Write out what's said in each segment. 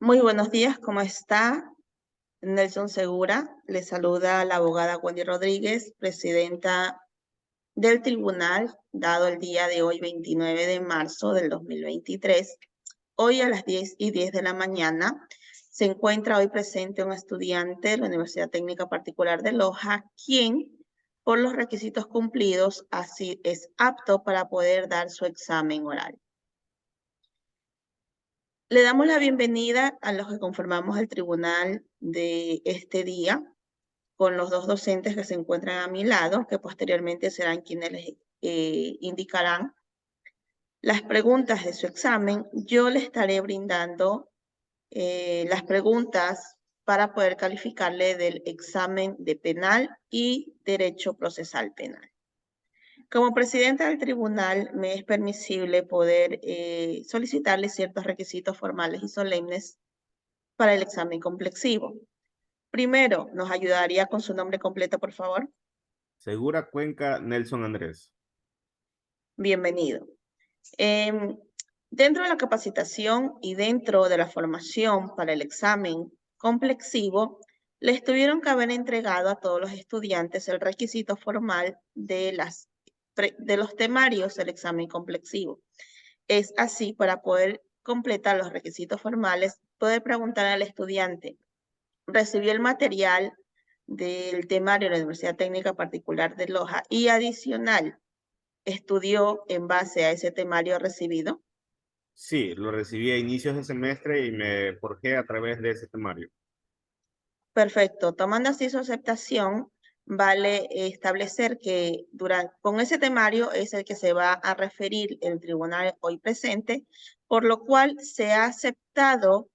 Muy buenos días, ¿cómo está? Nelson Segura, le saluda la abogada Wendy Rodríguez, presidenta del tribunal, dado el día de hoy, 29 de marzo del 2023. Hoy a las 10:10 de la mañana se encuentra hoy presente un estudiante de la Universidad Técnica Particular de Loja, quien, por los requisitos cumplidos, así es apto para poder dar su examen oral. Le damos la bienvenida a los que conformamos el tribunal de este día, con los dos docentes que se encuentran a mi lado, que posteriormente serán quienes les indicarán las preguntas de su examen. Yo le estaré brindando las preguntas para poder calificarle del examen de penal y derecho procesal penal. Como presidenta del tribunal, me es permisible poder solicitarle ciertos requisitos formales y solemnes para el examen complexivo. Primero, ¿nos ayudaría con su nombre completo, por favor? Segura Cuenca Nelson Andrés. Bienvenido. Em, Dentro de la capacitación y dentro de la formación para el examen complexivo, les tuvieron que haber entregado a todos los estudiantes el requisito formal de los temarios del examen complexivo. Es así, para poder completar los requisitos formales, poder preguntar al estudiante: recibió el material del temario de la Universidad Técnica Particular de Loja y adicional estudió en base a ese temario recibido? Sí, lo recibí a inicios de semestre y me forjé a través de ese temario. Perfecto. Tomando así su aceptación, vale establecer que con ese temario es el que se va a referir el tribunal hoy presente, por lo cual se ha aceptado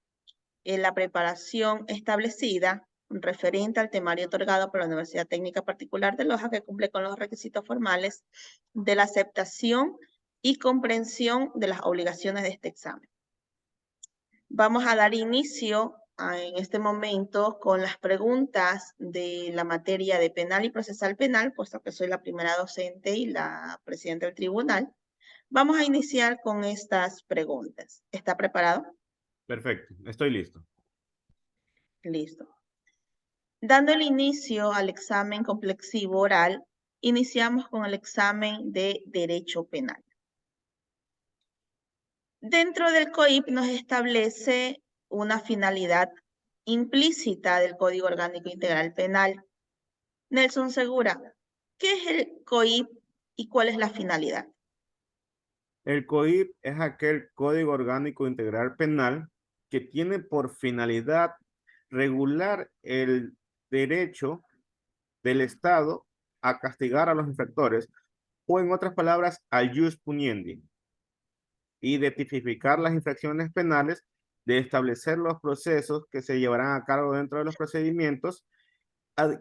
la preparación establecida referente al temario otorgado por la Universidad Técnica Particular de Loja, que cumple con los requisitos formales de la aceptación y comprensión de las obligaciones de este examen. Vamos a dar inicio en este momento con las preguntas de la materia de penal y procesal penal, puesto que soy la primera docente y la presidenta del tribunal. Vamos a iniciar con estas preguntas. ¿Está preparado? Perfecto, estoy listo. Listo. Dando el inicio al examen complexivo oral, iniciamos con el examen de Derecho Penal. Dentro del COIP nos establece una finalidad implícita del Código Orgánico Integral Penal. Nelson Segura, ¿qué es el COIP y cuál es la finalidad? El COIP es aquel Código Orgánico Integral Penal que tiene por finalidad regular el derecho del Estado a castigar a los infractores o, en otras palabras, al jus puniendi, y de tipificar las infracciones penales, de establecer los procesos que se llevarán a cabo dentro de los procedimientos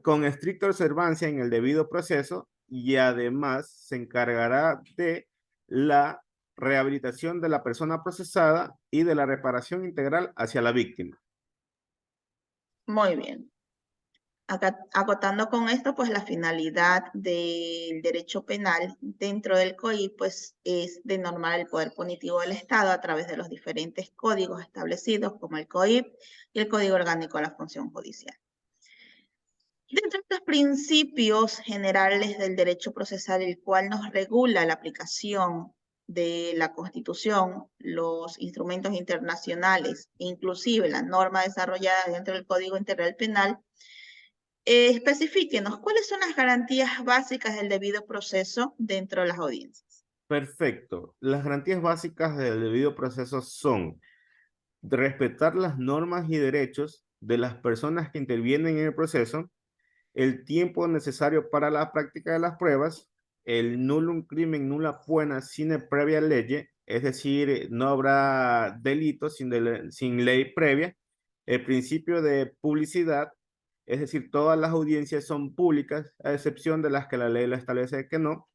con estricta observancia en el debido proceso, y además se encargará de la rehabilitación de la persona procesada y de la reparación integral hacia la víctima. Muy bien. Acotando con esto, pues la finalidad del derecho penal dentro del COIP, pues es de normar el poder punitivo del Estado a través de los diferentes códigos establecidos, como el COIP y el Código Orgánico de la Función Judicial. Dentro de estos principios generales del derecho procesal, el cual nos regula la aplicación de la Constitución, los instrumentos internacionales, inclusive la norma desarrollada dentro del Código Integral Penal, especifíquenos cuáles son las garantías básicas del debido proceso dentro de las audiencias. Perfecto. Las garantías básicas del debido proceso son respetar las normas y derechos de las personas que intervienen en el proceso, el tiempo necesario para la práctica de las pruebas, el nullum crimen nulla poena sine previa lege, es decir, no habrá delito sin ley previa, el principio de publicidad, es decir, todas las audiencias son públicas, a excepción de las que la ley lo establece que no.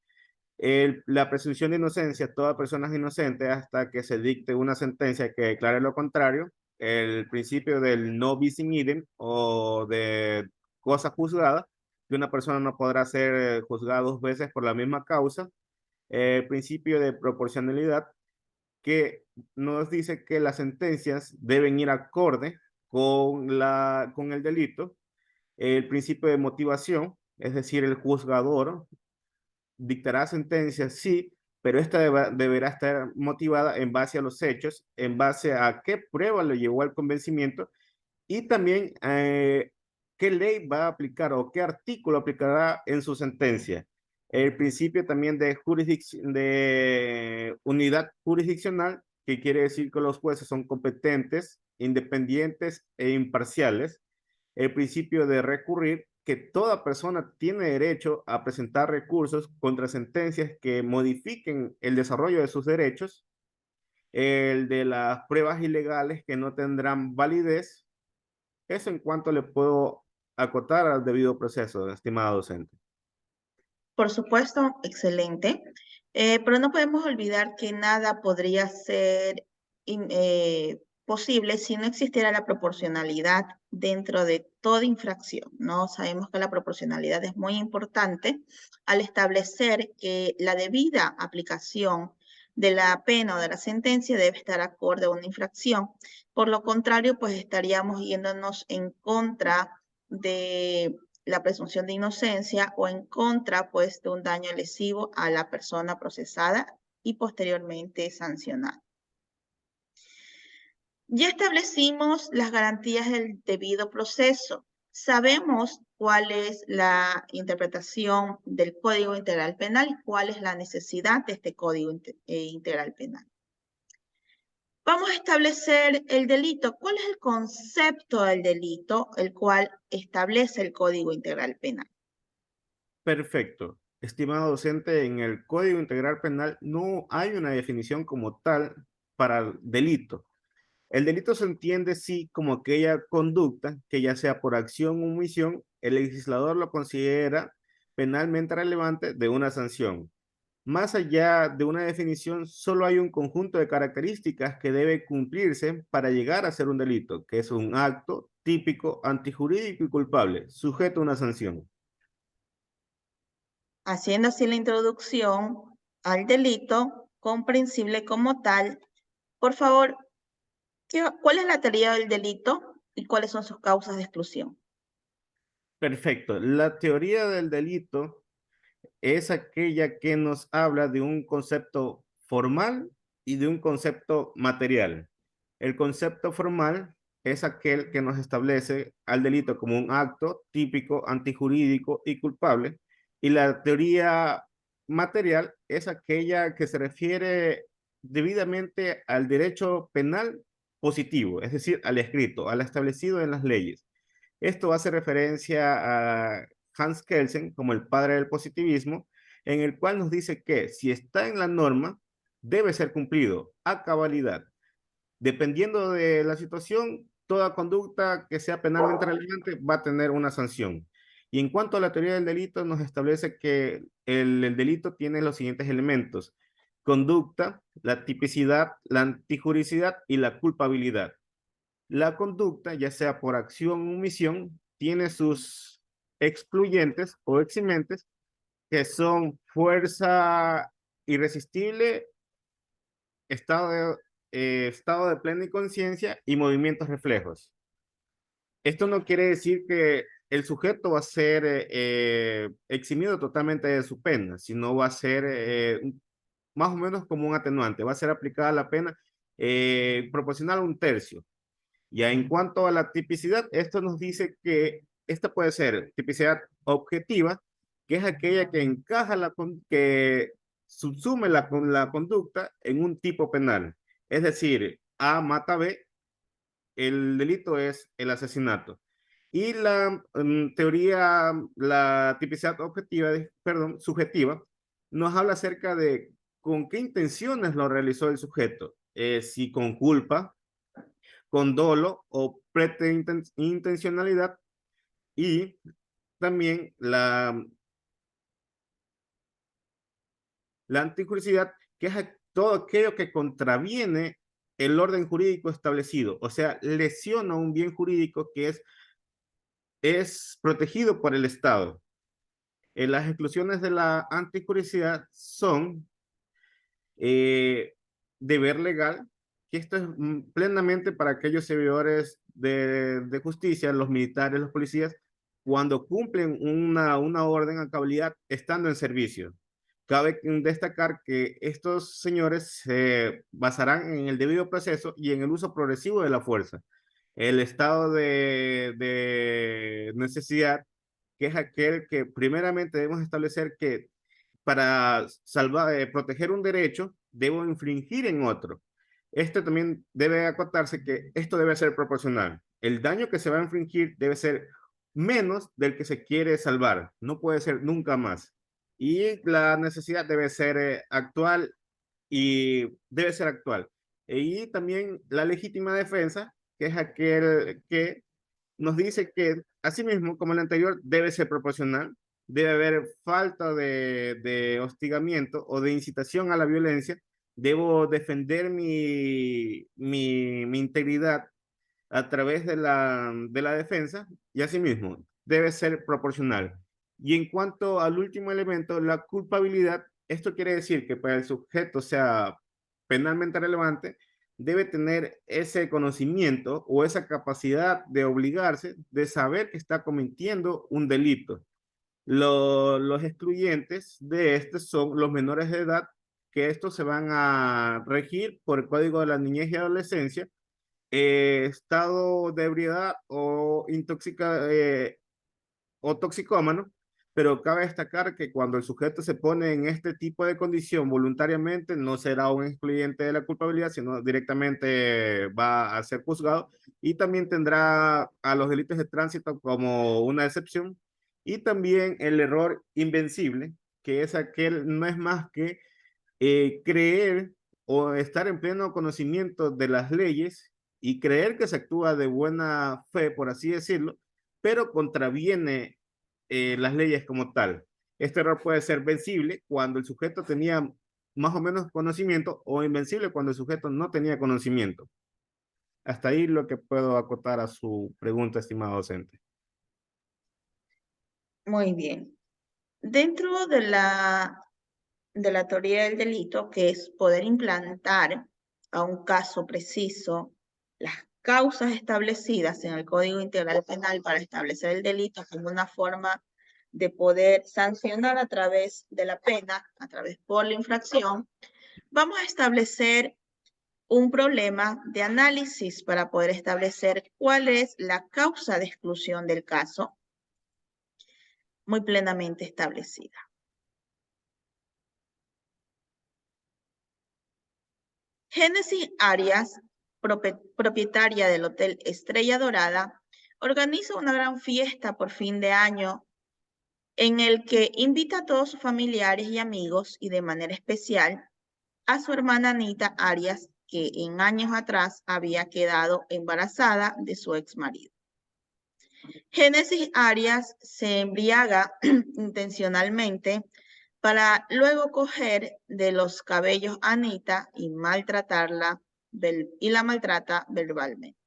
La presunción de inocencia, toda persona es inocente hasta que se dicte una sentencia que declare lo contrario. El principio del no bis in idem, o de cosa juzgada, que una persona no podrá ser juzgada dos veces por la misma causa. El principio de proporcionalidad, que nos dice que las sentencias deben ir acorde con el delito, el principio de motivación, es decir, el juzgador dictará sentencia, sí, pero esta deberá estar motivada en base a los hechos, en base a qué prueba le llevó al convencimiento y también qué ley va a aplicar o qué artículo aplicará en su sentencia. El principio también de unidad jurisdiccional, que quiere decir que los jueces son competentes, independientes e imparciales. El principio de recurrir, que toda persona tiene derecho a presentar recursos contra sentencias que modifiquen el desarrollo de sus derechos. El de las pruebas ilegales que no tendrán validez. Eso en cuanto le puedo acotar al debido proceso, estimado docente. Por supuesto, excelente. Pero no podemos olvidar que nada podría ser posible si no existiera la proporcionalidad dentro de toda infracción, ¿no? Sabemos que la proporcionalidad es muy importante al establecer que la debida aplicación de la pena o de la sentencia debe estar acorde a una infracción. Por lo contrario, pues estaríamos yéndonos en contra de la presunción de inocencia o en contra, pues, de un daño lesivo a la persona procesada y posteriormente sancionada. Ya establecimos las garantías del debido proceso. Sabemos cuál es la interpretación del Código Integral Penal y cuál es la necesidad de este Código Integral Penal. Vamos a establecer el delito. ¿Cuál es el concepto del delito, el cual establece el Código Integral Penal? Perfecto. Estimado docente, en el Código Integral Penal no hay una definición como tal para el delito. El delito se entiende sí como aquella conducta que ya sea por acción o omisión, el legislador lo considera penalmente relevante de una sanción. Más allá de una definición, solo hay un conjunto de características que debe cumplirse para llegar a ser un delito, que es un acto típico, antijurídico y culpable, sujeto a una sanción. Haciendo así la introducción al delito comprensible como tal, por favor, ¿cuál es la teoría del delito y cuáles son sus causas de exclusión? Perfecto. La teoría del delito es aquella que nos habla de un concepto formal y de un concepto material. El concepto formal es aquel que nos establece al delito como un acto típico, antijurídico y culpable. Y la teoría material es aquella que se refiere debidamente al derecho penal positivo, es decir, al escrito, al establecido en las leyes. Esto hace referencia a Hans Kelsen como el padre del positivismo, en el cual nos dice que si está en la norma, debe ser cumplido a cabalidad. Dependiendo de la situación, toda conducta que sea penalmente relevante va a tener una sanción. Y en cuanto a la teoría del delito, nos establece que el delito tiene los siguientes elementos: conducta, la tipicidad, la antijuricidad y la culpabilidad. La conducta, ya sea por acción o omisión, tiene sus excluyentes o eximentes, que son fuerza irresistible, estado estado de plena inconsciencia y movimientos reflejos. Esto no quiere decir que el sujeto va a ser eximido totalmente de su pena, sino va a ser más o menos como un atenuante, va a ser aplicada la pena proporcional a un tercio. Ya en cuanto a la tipicidad, esto nos dice que esta puede ser tipicidad objetiva, que es aquella que encaja que subsume la conducta en un tipo penal. Es decir, A mata a B, el delito es el asesinato. Y la tipicidad objetiva, perdón, subjetiva, nos habla acerca de con qué intenciones lo realizó el sujeto. Si con culpa, con dolo o preterintencionalidad, y también la antijuridicialidad, que es todo aquello que contraviene el orden jurídico establecido, o sea, lesiona un bien jurídico que es protegido por el Estado. Las exclusiones de la antijuridicialidad son deber legal, que esto es plenamente para aquellos servidores de justicia, los militares, los policías, cuando cumplen una orden a cabalidad estando en servicio. Cabe destacar que estos señores se basarán en el debido proceso y en el uso progresivo de la fuerza. El estado de necesidad, que es aquel que primeramente debemos establecer que para salvar, proteger un derecho, debo infringir en otro. Esto también debe acotarse que esto debe ser proporcional. El daño que se va a infringir debe ser menos del que se quiere salvar. No puede ser nunca más. Y la necesidad debe ser actual y debe ser actual. Y también la legítima defensa, que es aquel que nos dice que, asimismo, como el anterior, debe ser proporcional, debe haber falta de hostigamiento o de incitación a la violencia, debo defender mi integridad a través de la defensa y asimismo debe ser proporcional. Y en cuanto al último elemento, la culpabilidad, esto quiere decir que para el sujeto sea penalmente relevante, debe tener ese conocimiento o esa capacidad de obligarse, de saber que está cometiendo un delito. Los excluyentes de este son los menores de edad, que estos se van a regir por el Código de la Niñez y Adolescencia, estado de ebriedad o toxicómano, pero cabe destacar que cuando el sujeto se pone en este tipo de condición voluntariamente, no será un excluyente de la culpabilidad, sino directamente va a ser juzgado y también tendrá a los delitos de tránsito como una excepción. Y también el error invencible, que es aquel, no es más que creer o estar en pleno conocimiento de las leyes y creer que se actúa de buena fe, por así decirlo, pero contraviene las leyes como tal. Este error puede ser vencible cuando el sujeto tenía más o menos conocimiento o invencible cuando el sujeto no tenía conocimiento. Hasta ahí lo que puedo acotar a su pregunta, estimado docente. Muy bien. Dentro de la teoría del delito, que es poder implantar a un caso preciso las causas establecidas en el Código Integral Penal para establecer el delito como una forma de poder sancionar a través de la pena, a través por la infracción, vamos a establecer un problema de análisis para poder establecer cuál es la causa de exclusión del caso muy plenamente establecida. Génesis Arias, propietaria del Hotel Estrella Dorada, organiza una gran fiesta por fin de año en el que invita a todos sus familiares y amigos y de manera especial a su hermana Anita Arias, que en años atrás había quedado embarazada de su ex marido. Génesis Arias se embriaga intencionalmente para luego coger de los cabellos a Anita y maltratarla y la maltrata verbalmente.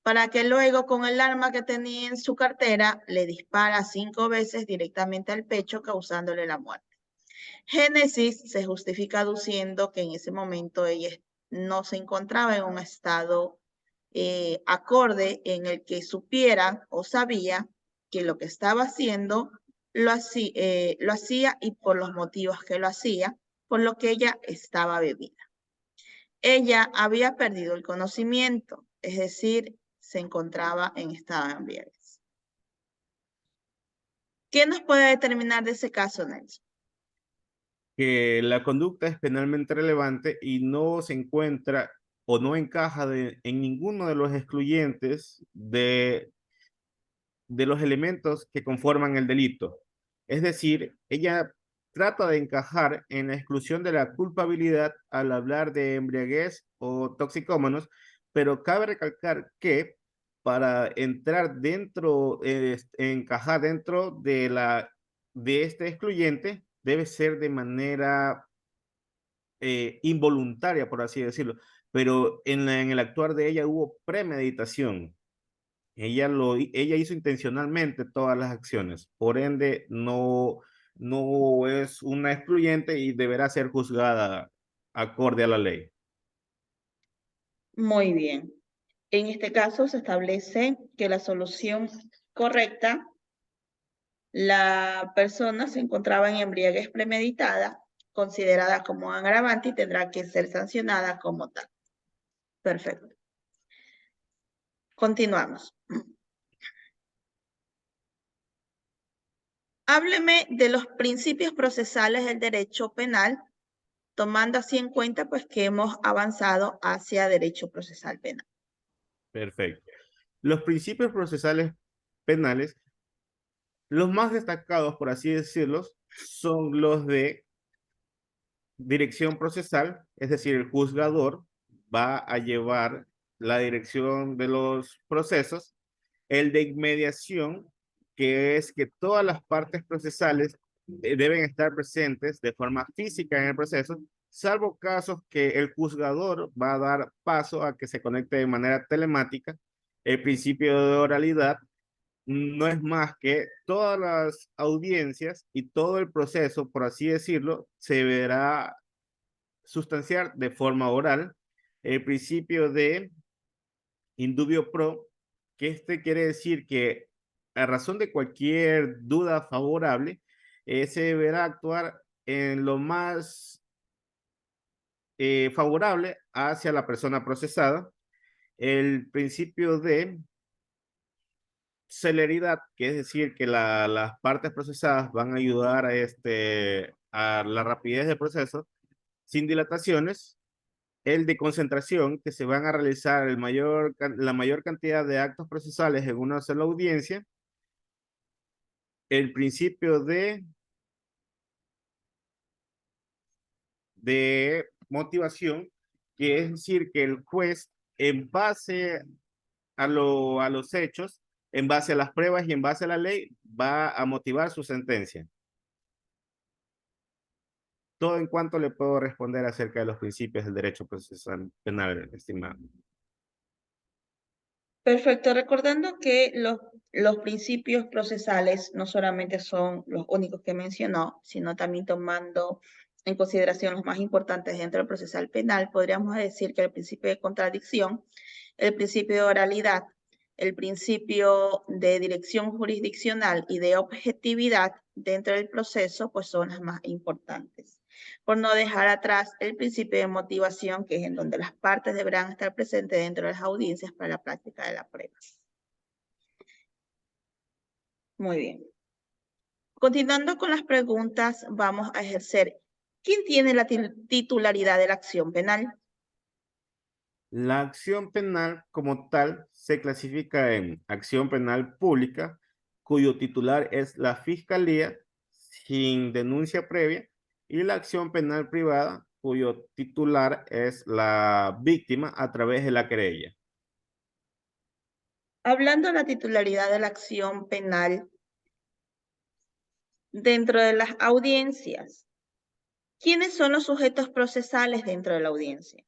Para que luego con el arma que tenía en su cartera le dispara 5 veces directamente al pecho causándole la muerte. Génesis se justifica aduciendo que en ese momento ella no se encontraba en un estado acorde en el que supiera o sabía que lo que estaba haciendo lo hacía y por los motivos que lo hacía, por lo que ella estaba bebida. Ella había perdido el conocimiento, es decir, se encontraba en estado de embriaguez. ¿Qué nos puede determinar de ese caso, Nelson? Que la conducta es penalmente relevante y no se encuentra o no encaja en ninguno de los excluyentes de los elementos que conforman el delito. Es decir, ella trata de encajar en la exclusión de la culpabilidad al hablar de embriaguez o toxicómanos, pero cabe recalcar que para entrar dentro, encajar dentro de este excluyente, debe ser de manera involuntaria, por así decirlo, pero en el actuar de ella hubo premeditación. Ella hizo intencionalmente todas las acciones, por ende no es una excluyente y deberá ser juzgada acorde a la ley. Muy bien. En este caso se establece que la solución correcta, la persona se encontraba en embriaguez premeditada, considerada como agravante y tendrá que ser sancionada como tal. Perfecto. Continuamos. Hábleme de los principios procesales del derecho penal, tomando así en cuenta pues que hemos avanzado hacia derecho procesal penal. Perfecto. Los principios procesales penales, los más destacados, por así decirlo, son los de dirección procesal, es decir, el juzgador va a llevar la dirección de los procesos, el de inmediación, que es que todas las partes procesales deben estar presentes de forma física en el proceso, salvo casos que el juzgador va a dar paso a que se conecte de manera telemática. El principio de oralidad no es más que todas las audiencias y todo el proceso, por así decirlo, se verá sustanciar de forma oral. El principio de indubio pro, que este quiere decir que a razón de cualquier duda favorable, se deberá actuar en lo más favorable hacia la persona procesada. El principio de celeridad, que es decir, que las partes procesadas van a ayudar a la rapidez del proceso sin dilataciones. El de concentración, que se van a realizar la mayor cantidad de actos procesales en una sola audiencia. El principio de motivación, que es decir, que el juez, en base a los hechos, en base a las pruebas y en base a la ley, va a motivar su sentencia. Todo en cuanto le puedo responder acerca de los principios del derecho procesal penal, estimado. Perfecto, recordando que los principios procesales no solamente son los únicos que mencionó, sino también tomando en consideración los más importantes dentro del procesal penal, podríamos decir que el principio de contradicción, el principio de oralidad, el principio de dirección jurisdiccional y de objetividad dentro del proceso, pues son las más importantes. Por no dejar atrás el principio de motivación, que es en donde las partes deberán estar presentes dentro de las audiencias para la práctica de la prueba. Muy bien. Continuando con las preguntas, vamos a ejercer. ¿Quién tiene la titularidad de la acción penal? La acción penal como tal se clasifica en acción penal pública, cuyo titular es la Fiscalía sin denuncia previa, y la acción penal privada, cuyo titular es la víctima a través de la querella. Hablando de la titularidad de la acción penal dentro de las audiencias, ¿quiénes son los sujetos procesales dentro de la audiencia?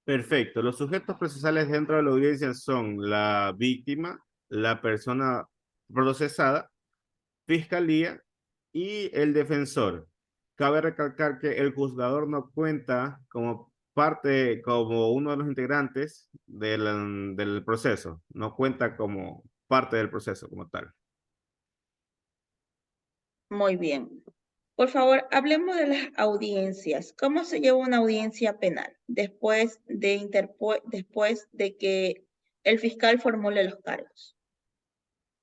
Perfecto. Los sujetos procesales dentro de la audiencia son la víctima, la persona procesada, fiscalía y el defensor. Cabe recalcar que el juzgador no cuenta como parte, como uno de los integrantes del proceso, no cuenta como parte del proceso como tal. Muy bien. Por favor, hablemos de las audiencias. ¿Cómo se lleva una audiencia penal después de que el fiscal formule los cargos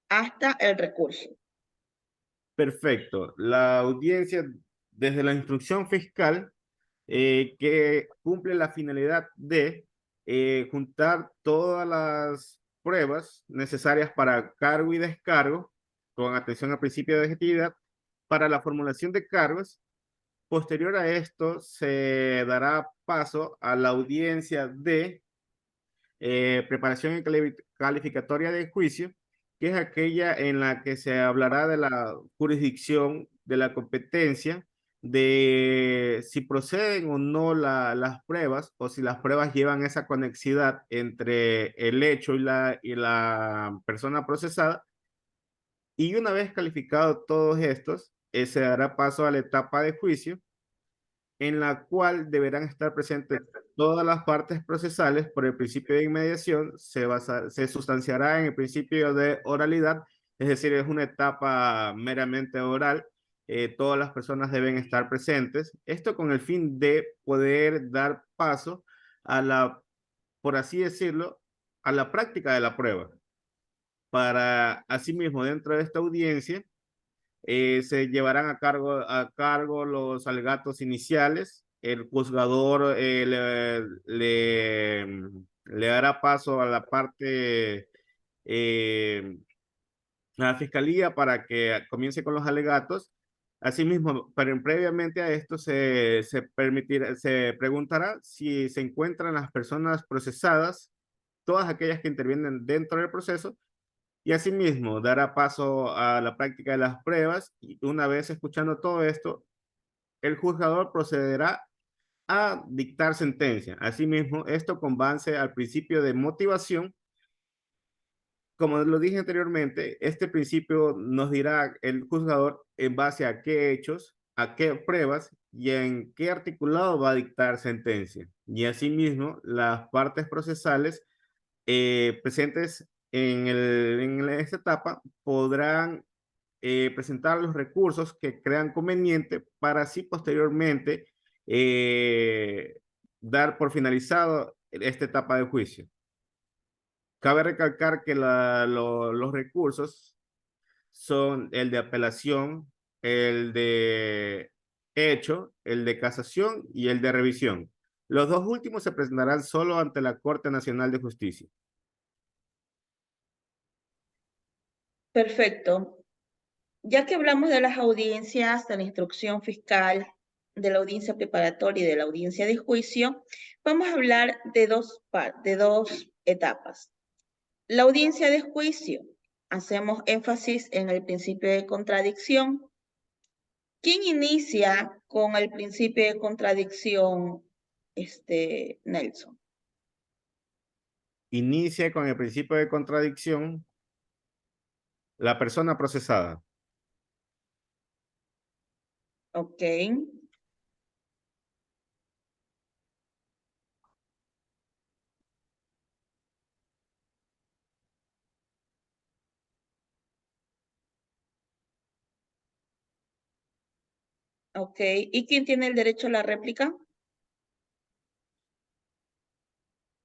hasta el recurso? Perfecto. La audiencia, desde la instrucción fiscal, que cumple la finalidad de juntar todas las pruebas necesarias para cargo y descargo, con atención al principio de objetividad, para la formulación de cargos. Posterior a esto, se dará paso a la audiencia de preparación y calificatoria de juicio, que es aquella en la que se hablará de la jurisdicción, de la competencia, de si proceden o no las pruebas, o si las pruebas llevan esa conexidad entre el hecho y la persona procesada. Y una vez calificado todos estos, se dará paso a la etapa de juicio, en la cual deberán estar presentes todas las partes procesales por el principio de inmediación se sustanciará en el principio de oralidad, es decir, es una etapa meramente oral. Todas las personas deben estar presentes. Esto con el fin de poder dar paso a la, por así decirlo, a la práctica de la prueba. Para asimismo, dentro de esta audiencia, se llevarán a cargo los alegatos iniciales. El juzgador le dará paso a la parte, a la fiscalía para que comience con los alegatos. Asimismo, pero previamente a esto se preguntará si se encuentran las personas procesadas, todas aquellas que intervienen dentro del proceso, y asimismo dará paso a la práctica de las pruebas y una vez escuchando todo esto, el juzgador procederá a dictar sentencia. Asimismo, esto con base al principio de motivación. Como lo dije anteriormente, este principio nos dirá el juzgador en base a qué hechos, a qué pruebas y en qué articulado va a dictar sentencia. Y asimismo, las partes procesales presentes en esta etapa podrán presentar los recursos que crean conveniente para así posteriormente dar por finalizado esta etapa del juicio. Cabe recalcar que los recursos son el de apelación, el de hecho, el de casación y el de revisión. Los dos últimos se presentarán solo ante la Corte Nacional de Justicia. Perfecto. Ya que hablamos de las audiencias, de la instrucción fiscal, de la audiencia preparatoria y de la audiencia de juicio, vamos a hablar de dos etapas. La audiencia de juicio, hacemos énfasis en el principio de contradicción. ¿Quién inicia con el principio de contradicción, Nelson? Inicia con el principio de contradicción la persona procesada. Ok. Ok. ¿Y quién tiene el derecho a la réplica?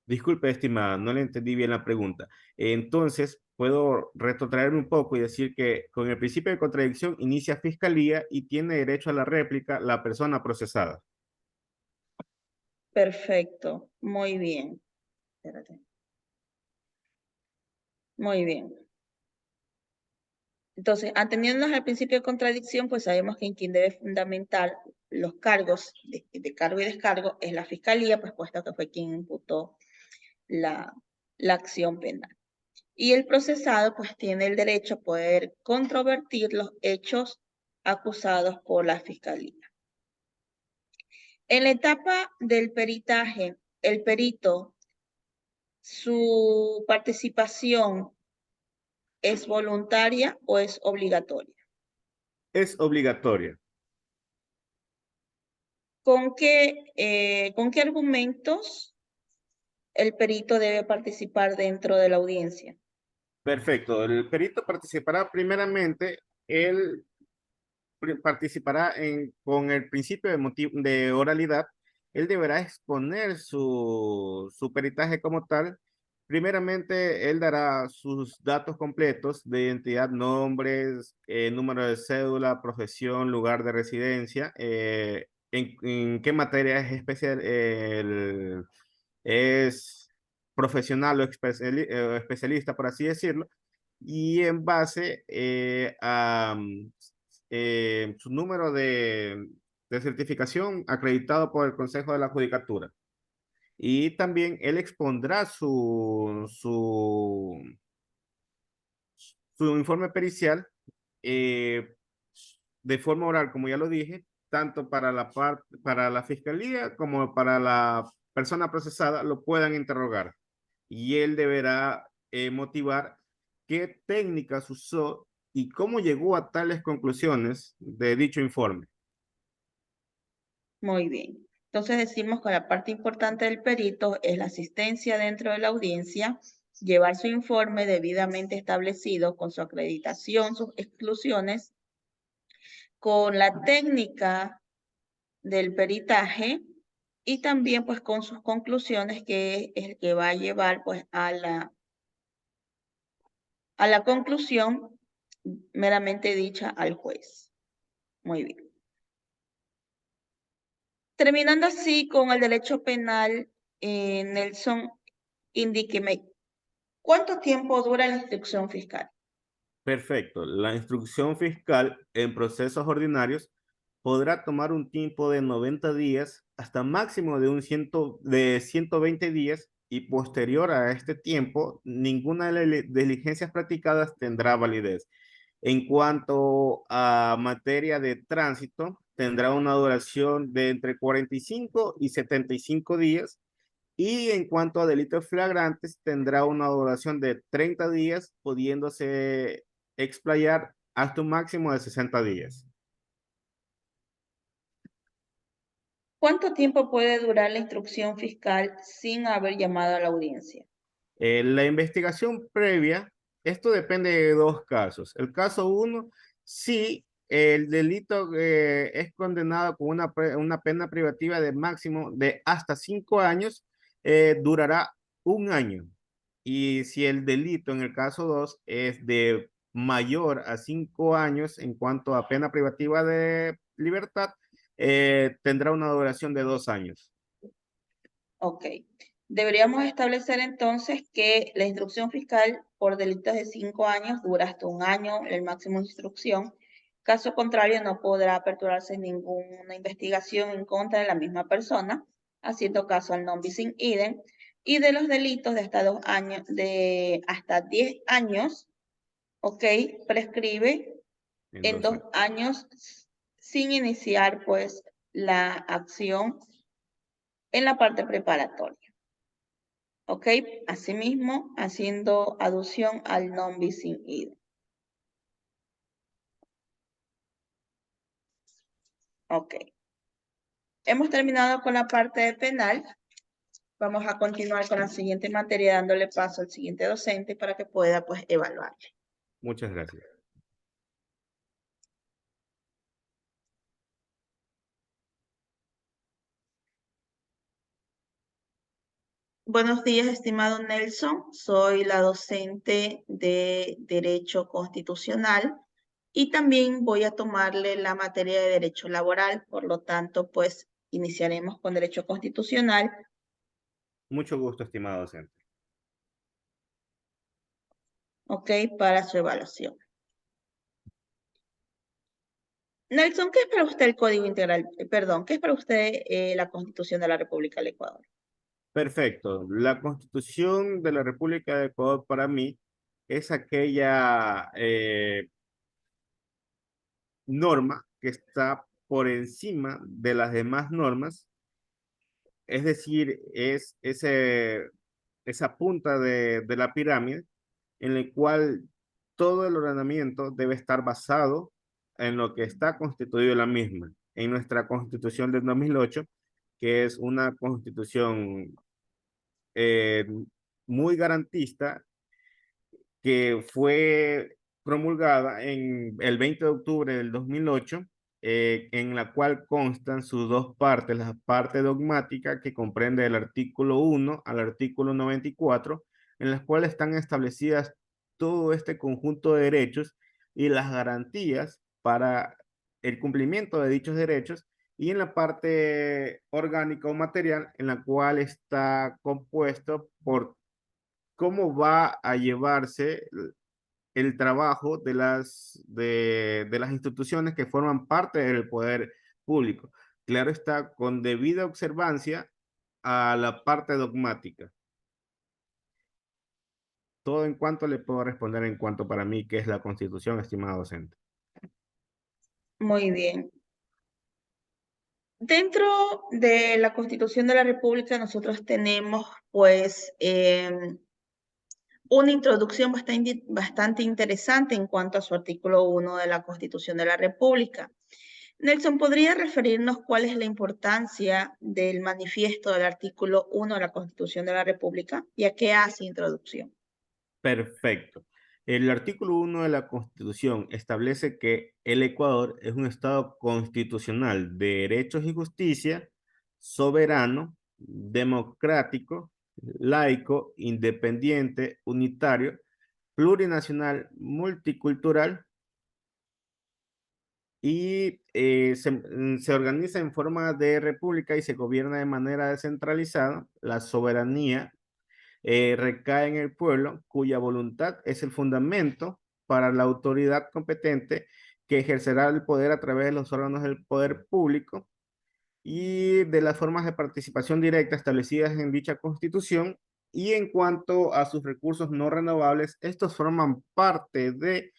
Disculpe, estimada, no le entendí bien la pregunta. Entonces, puedo retrotraerme un poco y decir que con el principio de contradicción inicia fiscalía y tiene derecho a la réplica la persona procesada. Perfecto. Muy bien. Espérate. Muy bien. Entonces, atendiéndonos al principio de contradicción, pues sabemos que quien debe fundamentar los cargos de cargo y descargo es la fiscalía, pues puesto que fue quien imputó la, la acción penal. Y el procesado, pues tiene el derecho a poder controvertir los hechos acusados por la fiscalía. En la etapa del peritaje, el perito, su participación ¿es voluntaria o es obligatoria? Es obligatoria. ¿Con qué argumentos el perito debe participar dentro de la audiencia? Perfecto. El perito participará primeramente, él participará con el principio de oralidad. Él deberá exponer su peritaje como tal. Primeramente, él dará sus datos completos de identidad, nombres, número de cédula, profesión, lugar de residencia, en qué materia es especial, es profesional o especialista, por así decirlo, y en base a su número de certificación acreditado por el Consejo de la Judicatura. Y también él expondrá su informe pericial eh, de forma oral, como ya lo dije, tanto para la fiscalía como para la persona procesada lo puedan interrogar. Y él deberá motivar qué técnicas usó y cómo llegó a tales conclusiones de dicho informe. Muy bien. Entonces decimos que la parte importante del perito es la asistencia dentro de la audiencia, llevar su informe debidamente establecido con su acreditación, sus exclusiones, con la técnica del peritaje y también pues con sus conclusiones, que es el que va a llevar pues a la conclusión meramente dicha al juez. Muy bien. Terminando así con el derecho penal, Nelson, indíqueme, ¿cuánto tiempo dura la instrucción fiscal? Perfecto. La instrucción fiscal en procesos ordinarios podrá tomar un tiempo de 90 días hasta máximo de 120 días, y posterior a este tiempo, ninguna de las diligencias practicadas tendrá validez. En cuanto a materia de tránsito, tendrá una duración de entre 45 y 75 días. Y en cuanto a delitos flagrantes, tendrá una duración de 30 días, pudiéndose explayar hasta un máximo de 60 días. ¿Cuánto tiempo puede durar la instrucción fiscal sin haber llamado a la audiencia? La investigación previa, esto depende de dos casos. El caso uno, si el delito es condenado con una pena privativa de máximo de hasta 5 años, durará un año. Y si el delito en el caso 2 es de mayor a 5 años en cuanto a pena privativa de libertad, tendrá una duración de 2 años. Ok. Deberíamos establecer entonces que la instrucción fiscal por delitos de 5 años dura hasta un año, el máximo de instrucción. Caso contrario, no podrá aperturarse ninguna investigación en contra de la misma persona, haciendo caso al non bis in idem. Y de los delitos de hasta 2 años, de hasta 10 años, ok, prescribe en 2 años sin iniciar pues la acción en la parte preparatoria. ¿Ok? Asimismo, haciendo alusión al non bis in idem. Ok. Hemos terminado con la parte de penal. Vamos a continuar con la siguiente materia, dándole paso al siguiente docente para que pueda pues evaluar. Muchas gracias. Buenos días, estimado Nelson. Soy la docente de Derecho Constitucional y también voy a tomarle la materia de Derecho Laboral. Por lo tanto, pues iniciaremos con Derecho Constitucional. Mucho gusto, estimado docente. Ok, para su evaluación. Nelson, ¿qué es para usted el Código Integral? Perdón, ¿qué es para usted la Constitución de la República del Ecuador? Perfecto. La Constitución de la República de Ecuador para mí es aquella norma que está por encima de las demás normas, es decir, es esa punta de la pirámide en la cual todo el ordenamiento debe estar basado en lo que está constituido la misma. En nuestra Constitución del 2008, que es una constitución eh, muy garantista, que fue promulgada en el 20 de octubre del 2008, en la cual constan sus dos partes, la parte dogmática que comprende el artículo 1 al artículo 94, en las cuales están establecidas todo este conjunto de derechos y las garantías para el cumplimiento de dichos derechos, y en la parte orgánica o material, en la cual está compuesto por cómo va a llevarse el trabajo de las instituciones que forman parte del poder público. Claro está, con debida observancia a la parte dogmática. Todo en cuanto le puedo responder en cuanto para mí, que es la Constitución, estimado docente. Muy bien. Dentro de la Constitución de la República nosotros tenemos pues una introducción bastante interesante en cuanto a su artículo 1 de la Constitución de la República. Nelson, ¿podría referirnos cuál es la importancia del manifiesto del artículo 1 de la Constitución de la República y a qué hace introducción? Perfecto. El artículo 1 de la Constitución establece que el Ecuador es un Estado constitucional de derechos y justicia, soberano, democrático, laico, independiente, unitario, plurinacional, multicultural y se organiza en forma de república y se gobierna de manera descentralizada. La soberanía recae en el pueblo, cuya voluntad es el fundamento para la autoridad competente que ejercerá el poder a través de los órganos del poder público y de las formas de participación directa establecidas en dicha constitución. Y en cuanto a sus recursos no renovables, estos forman parte de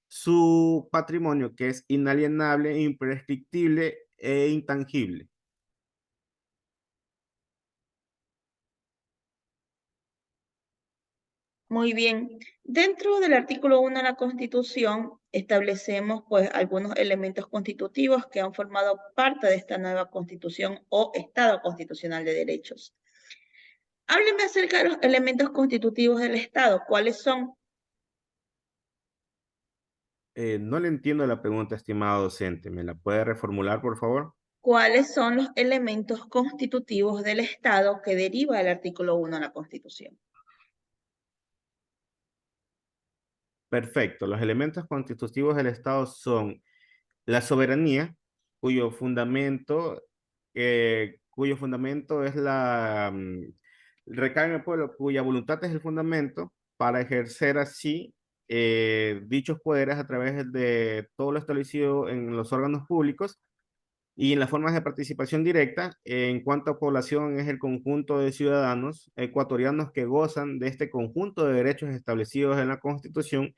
su patrimonio, que es inalienable, imprescriptible e intangible. Muy bien. Dentro del artículo 1 de la Constitución establecemos pues algunos elementos constitutivos que han formado parte de esta nueva Constitución o Estado Constitucional de Derechos. Hábleme acerca de los elementos constitutivos del Estado. ¿Cuáles son? No le entiendo la pregunta, estimado docente. ¿Me la puede reformular, por favor? ¿Cuáles son los elementos constitutivos del Estado que deriva del artículo 1 de la Constitución? Perfecto. Los elementos constitutivos del Estado son la soberanía, cuyo fundamento es recae en el pueblo, cuya voluntad es el fundamento para ejercer así dichos poderes a través de todo lo establecido en los órganos públicos y en las formas de participación directa. En cuanto a población, es el conjunto de ciudadanos ecuatorianos que gozan de este conjunto de derechos establecidos en la Constitución.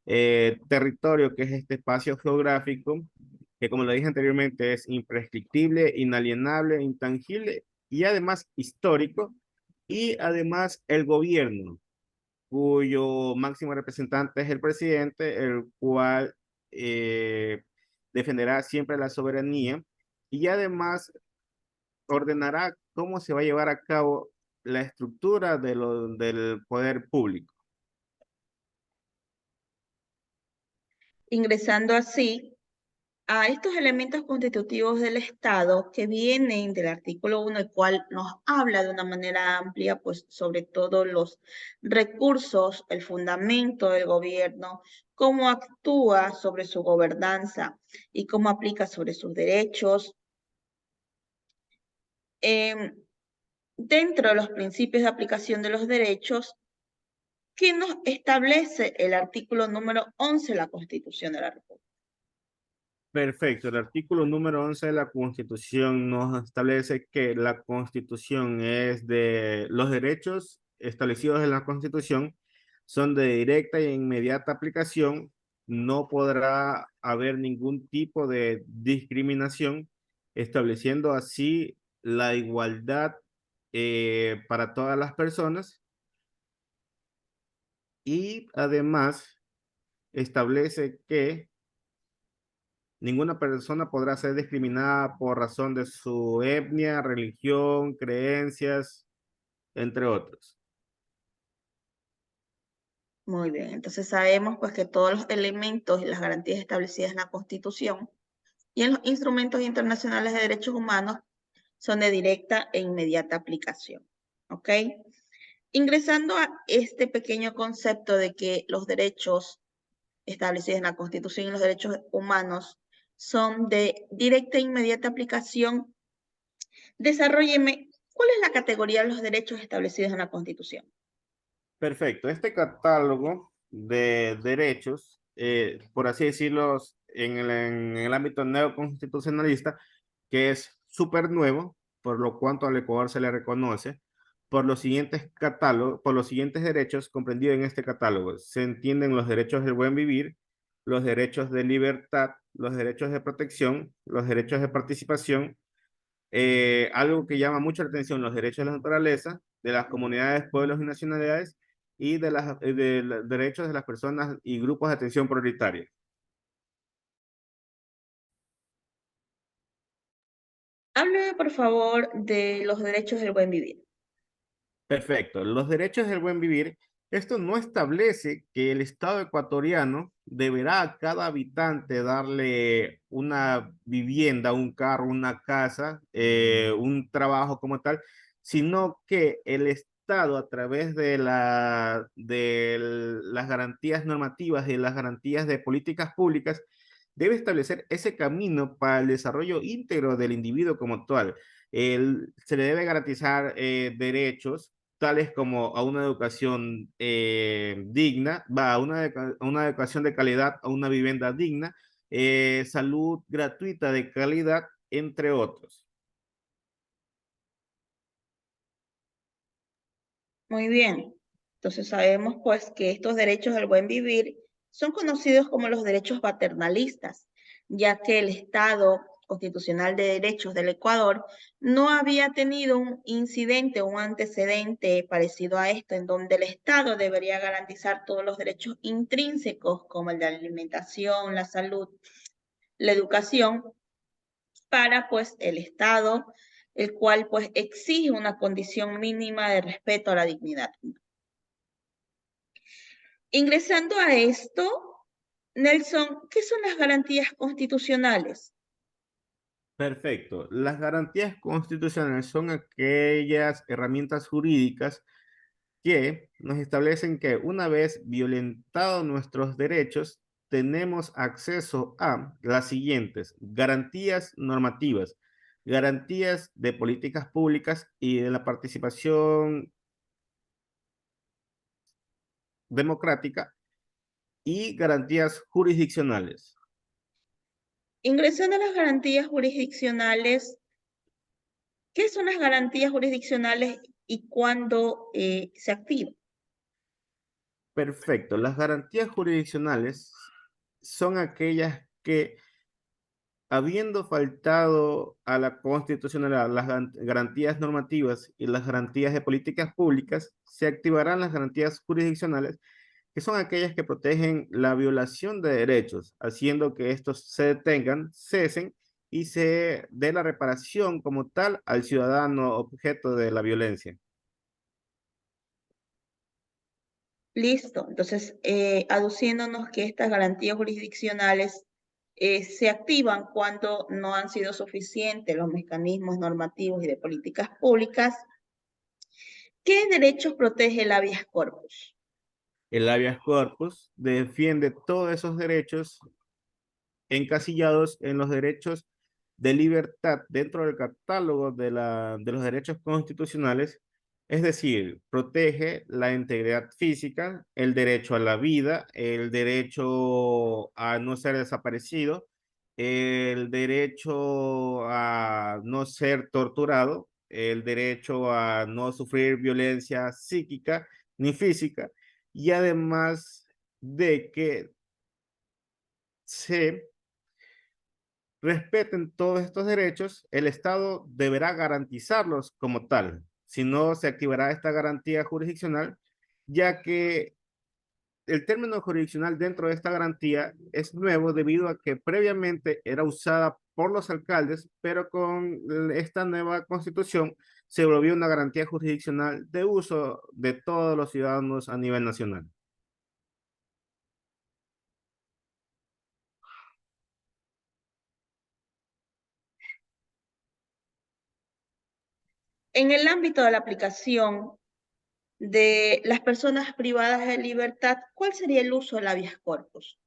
Territorio, que es este espacio geográfico, que como lo dije anteriormente, es imprescriptible, inalienable, intangible y además histórico. Y además el gobierno, cuyo máximo representante es el presidente, el cual eh, defenderá siempre la soberanía y además ordenará cómo se va a llevar a cabo la estructura del poder público. Ingresando así a estos elementos constitutivos del Estado que vienen del artículo 1, el cual nos habla de una manera amplia, pues sobre todo los recursos, el fundamento del gobierno, cómo actúa sobre su gobernanza y cómo aplica sobre sus derechos. Dentro de los principios de aplicación de los derechos, ¿qué nos establece el artículo número 11 de la Constitución de la República? Perfecto. El artículo número 11 de la Constitución nos establece que la Constitución es de los derechos establecidos en la Constitución son de directa e inmediata aplicación. No podrá haber ningún tipo de discriminación, estableciendo así la igualdad para todas las personas y además establece que ninguna persona podrá ser discriminada por razón de su etnia, religión, creencias, entre otros. Muy bien, entonces sabemos pues que todos los elementos y las garantías establecidas en la Constitución y en los instrumentos internacionales de derechos humanos son de directa e inmediata aplicación. ¿Ok? Ingresando a este pequeño concepto de que los derechos establecidos en la Constitución y los derechos humanos son de directa e inmediata aplicación, desarrólleme cuál es la categoría de los derechos establecidos en la Constitución. Perfecto. Este catálogo de derechos, por así decirlo, en el ámbito neoconstitucionalista, que es súper nuevo, por lo cuanto al Ecuador se le reconoce, por los siguientes derechos comprendidos en este catálogo. Se entienden los derechos del buen vivir, los derechos de libertad, los derechos de protección, los derechos de participación, algo que llama mucho la atención, los derechos de la naturaleza, de las comunidades, pueblos y nacionalidades, y de los derechos de las personas y grupos de atención prioritaria. Hábleme, por favor, de los derechos del buen vivir. Perfecto. Los derechos del buen vivir, esto no establece que el Estado ecuatoriano deberá a cada habitante darle una vivienda, un carro, una casa, un trabajo como tal, sino que el Estado a través de las garantías normativas y las garantías de políticas públicas debe establecer ese camino para el desarrollo íntegro del individuo como tal. Se le debe garantizar derechos tales como a una educación digna, a una educación de calidad, a una vivienda digna, salud gratuita de calidad, entre otros. Muy bien. Entonces sabemos pues que estos derechos del buen vivir son conocidos como los derechos paternalistas, ya que el Estado Constitucional de Derechos del Ecuador no había tenido un incidente o un antecedente parecido a esto, en donde el Estado debería garantizar todos los derechos intrínsecos, como el de la alimentación, la salud, la educación, para pues el Estado, el cual pues exige una condición mínima de respeto a la dignidad. Ingresando a esto, Nelson, ¿qué son las garantías constitucionales? Perfecto. Las garantías constitucionales son aquellas herramientas jurídicas que nos establecen que una vez violentados nuestros derechos, tenemos acceso a las siguientes garantías normativas, garantías de políticas públicas y de la participación democrática y garantías jurisdiccionales. Ingresando a las garantías jurisdiccionales, ¿qué son las garantías jurisdiccionales y cuándo se activan? Perfecto. Las garantías jurisdiccionales son aquellas que habiendo faltado a la constitucionalidad las garantías normativas y las garantías de políticas públicas, se activarán las garantías jurisdiccionales, que son aquellas que protegen la violación de derechos, haciendo que estos se detengan, cesen y se dé la reparación como tal al ciudadano objeto de la violencia. Listo. Entonces, aduciéndonos que estas garantías jurisdiccionales se activan cuando no han sido suficientes los mecanismos normativos y de políticas públicas, ¿qué derechos protege el habeas corpus? El habeas corpus defiende todos esos derechos encasillados en los derechos de libertad dentro del catálogo de los derechos constitucionales, es decir, protege la integridad física, el derecho a la vida, el derecho a no ser desaparecido, el derecho a no ser torturado, el derecho a no sufrir violencia psíquica ni física, y además de que se respeten todos estos derechos, el Estado deberá garantizarlos como tal. Si no, se activará esta garantía jurisdiccional, ya que el término jurisdiccional dentro de esta garantía es nuevo debido a que previamente era usada por los alcaldes, pero con esta nueva constitución se volvió una garantía jurisdiccional de uso de todos los ciudadanos a nivel nacional. En el ámbito de la aplicación de las personas privadas de libertad, ¿cuál sería el uso del habeas corpus?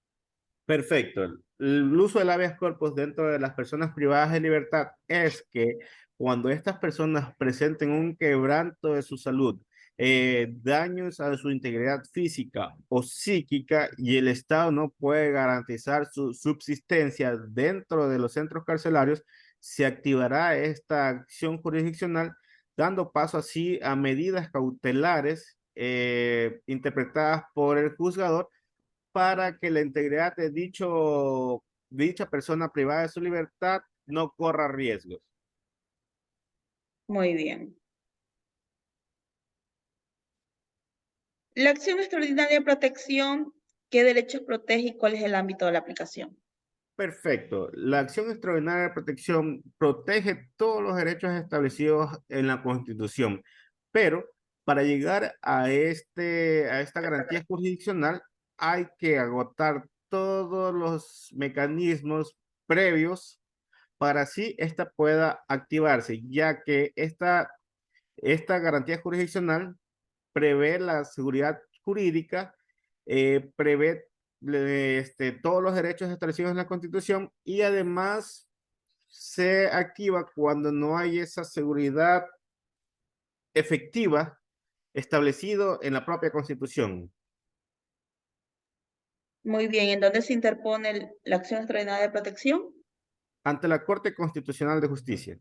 Perfecto. El uso del habeas corpus dentro de las personas privadas de libertad es que cuando estas personas presenten un quebranto de su salud, daños a su integridad física o psíquica y el Estado no puede garantizar su subsistencia dentro de los centros carcelarios, se activará esta acción jurisdiccional, dando paso así a medidas cautelares interpretadas por el juzgador para que la integridad de dicha persona privada de su libertad no corra riesgos. Muy bien. La acción extraordinaria de protección, ¿qué derechos protege y cuál es el ámbito de la aplicación? Perfecto. La acción extraordinaria de protección protege todos los derechos establecidos en la Constitución, pero para llegar a esta garantía jurisdiccional hay que agotar todos los mecanismos previos para así esta pueda activarse, ya que esta garantía jurisdiccional prevé la seguridad jurídica, prevé todos los derechos establecidos en la Constitución y además se activa cuando no hay esa seguridad efectiva establecido en la propia Constitución. Muy bien, ¿en dónde se interpone la acción extraordinaria de protección? Ante la Corte Constitucional de Justicia.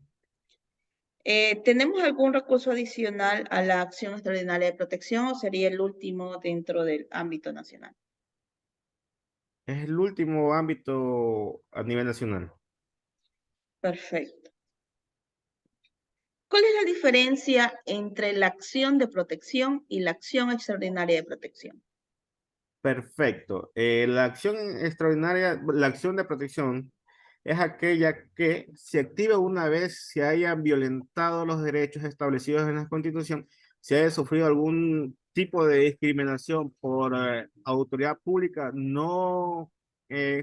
¿Tenemos algún recurso adicional a la acción extraordinaria de protección o sería el último dentro del ámbito nacional? Es el último ámbito a nivel nacional. Perfecto. ¿Cuál es la diferencia entre la acción de protección y la acción extraordinaria de protección? Perfecto. La acción extraordinaria, la acción de protección es aquella que se activa una vez se hayan violentado los derechos establecidos en la Constitución, se haya sufrido algún tipo de discriminación por autoridad pública no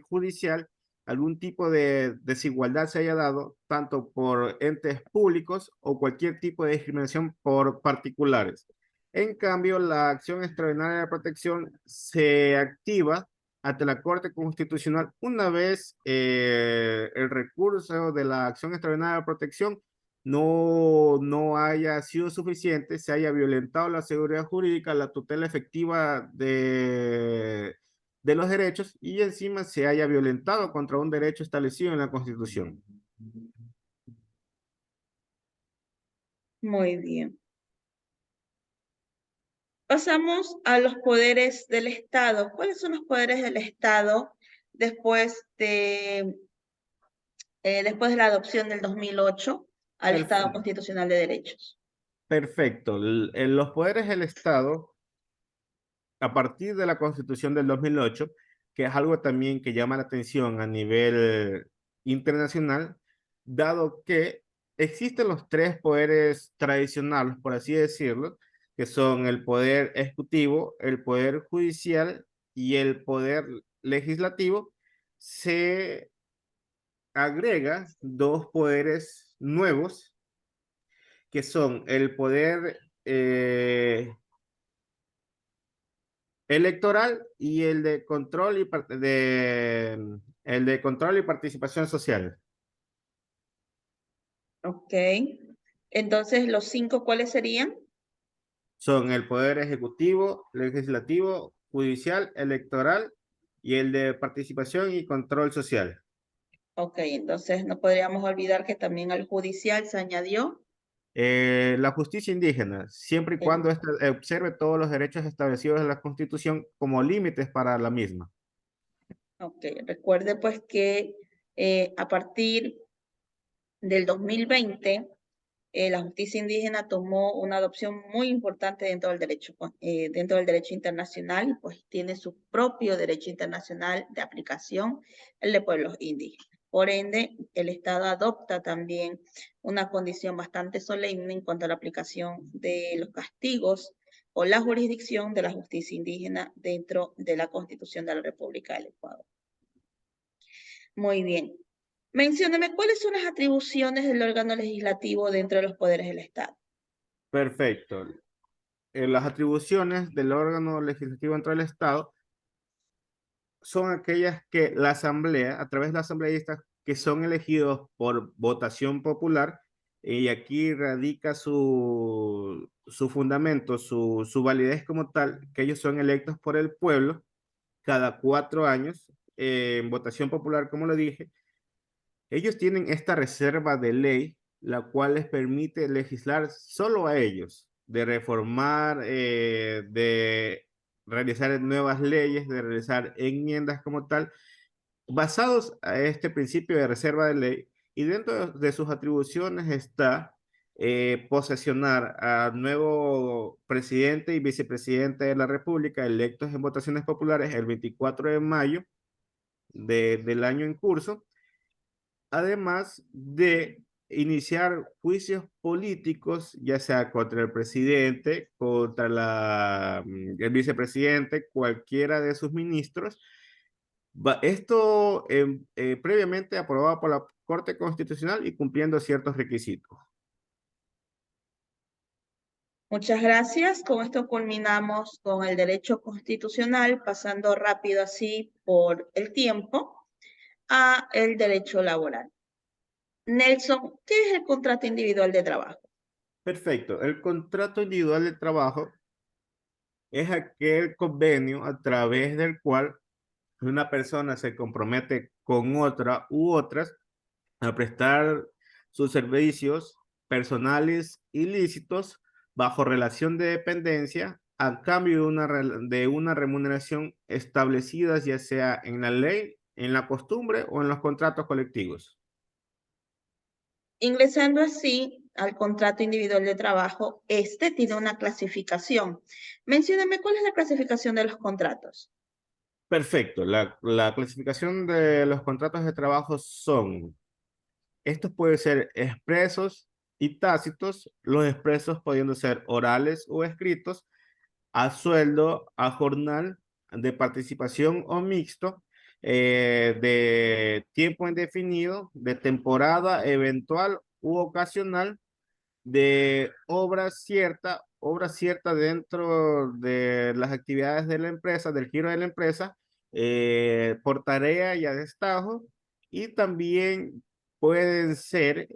judicial, algún tipo de desigualdad se haya dado, tanto por entes públicos o cualquier tipo de discriminación por particulares. En cambio, la acción extraordinaria de protección se activa ante la Corte Constitucional una vez el recurso de la acción extraordinaria de protección no haya sido suficiente, se haya violentado la seguridad jurídica, la tutela efectiva de los derechos y encima se haya violentado contra un derecho establecido en la Constitución. Muy bien. Pasamos a los poderes del Estado. ¿Cuáles son los poderes del Estado después de la adopción del 2008 al Estado Perfecto. Constitucional de Derechos? Perfecto. Los poderes del Estado a partir de la Constitución del 2008, que es algo también que llama la atención a nivel internacional, dado que existen los tres poderes tradicionales, por así decirlo, que son el poder ejecutivo, el poder judicial y el poder legislativo, se agrega dos poderes nuevos, que son el poder electoral y el de control el de control y participación social. Ok. Entonces, ¿los cinco cuáles serían? Son el poder ejecutivo, legislativo, judicial, electoral y el de participación y control social. Ok, entonces no podríamos olvidar que también al judicial se añadió La justicia indígena, siempre y el. cuando ésta observe todos los derechos establecidos en la Constitución como límites para la misma. Ok, recuerde pues que a partir del 2020 la justicia indígena tomó una adopción muy importante dentro del derecho internacional y pues tiene su propio derecho internacional de aplicación, el de pueblos indígenas. Por ende, el Estado adopta también una condición bastante solemne en cuanto a la aplicación de los castigos o la jurisdicción de la justicia indígena dentro de la Constitución de la República del Ecuador. Muy bien. Mencióneme cuáles son las atribuciones del órgano legislativo dentro de los poderes del Estado. Perfecto. Las atribuciones del órgano legislativo dentro del Estado son aquellas que la Asamblea, a través de la asambleístas, que son elegidos por votación popular, y aquí radica su fundamento, su validez como tal, que ellos son electos por el pueblo cada 4 años, en votación popular, como lo dije. Ellos tienen esta reserva de ley, la cual les permite legislar solo a ellos, de reformar, de realizar nuevas leyes, de realizar enmiendas como tal, basados a este principio de reserva de ley. Y dentro de sus atribuciones está posesionar al nuevo presidente y vicepresidente de la República electos en votaciones populares el 24 de mayo del año en curso, además de iniciar juicios políticos, ya sea contra el presidente, contra el vicepresidente, cualquiera de sus ministros. Esto previamente aprobado por la Corte Constitucional y cumpliendo ciertos requisitos. Muchas gracias. Con esto culminamos con el derecho constitucional, pasando rápido así por el tiempo a el derecho laboral. Nelson, ¿qué es el contrato individual de trabajo? Perfecto. El contrato individual de trabajo es aquel convenio a través del cual una persona se compromete con otra u otras a prestar sus servicios personales ilícitos bajo relación de dependencia a cambio de una remuneración establecida ya sea en la ley, en la costumbre o en los contratos colectivos. Ingresando así al contrato individual de trabajo, este tiene una clasificación. Mencióname cuál es la clasificación de los contratos. Perfecto. La clasificación de los contratos de trabajo son, estos pueden ser expresos y tácitos, los expresos pudiendo ser orales o escritos, a sueldo, a jornal, de participación o mixto, de tiempo indefinido, de temporada eventual u ocasional, de obra cierta dentro de las actividades de la empresa, del giro de la empresa, por tarea y a destajo, y también pueden ser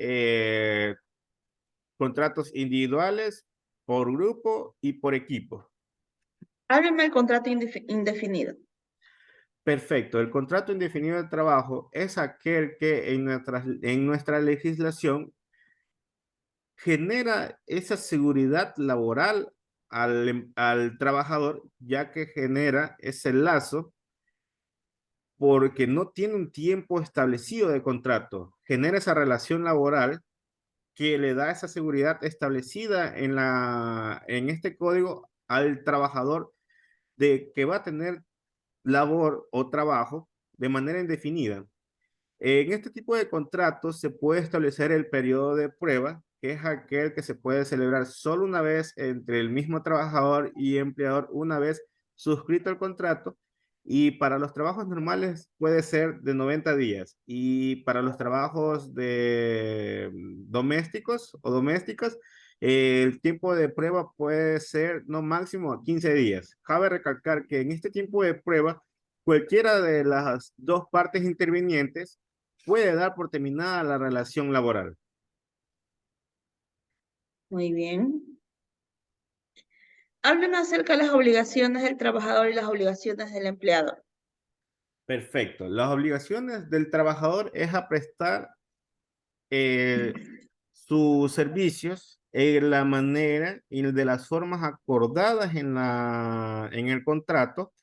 contratos individuales, por grupo y por equipo. Háblame del contrato indefinido. Perfecto. El contrato indefinido de trabajo es aquel que en nuestra legislación genera esa seguridad laboral al trabajador, ya que genera ese lazo porque no tiene un tiempo establecido de contrato. Genera esa relación laboral que le da esa seguridad establecida en este código al trabajador de que va a tener labor o trabajo de manera indefinida. En este tipo de contratos se puede establecer el periodo de prueba, que es aquel que se puede celebrar solo una vez entre el mismo trabajador y empleador, una vez suscrito el contrato. Y para los trabajos normales puede ser de 90 días. Y para los trabajos de domésticos o domésticas, el tiempo de prueba puede ser no máximo a 15 días. Cabe recalcar que en este tiempo de prueba, cualquiera de las dos partes intervinientes puede dar por terminada la relación laboral. Muy bien. Háblame acerca de las obligaciones del trabajador y las obligaciones del empleador. Perfecto. Las obligaciones del trabajador es a prestar eh, sus servicios en la manera y de las formas acordadas en el contrato,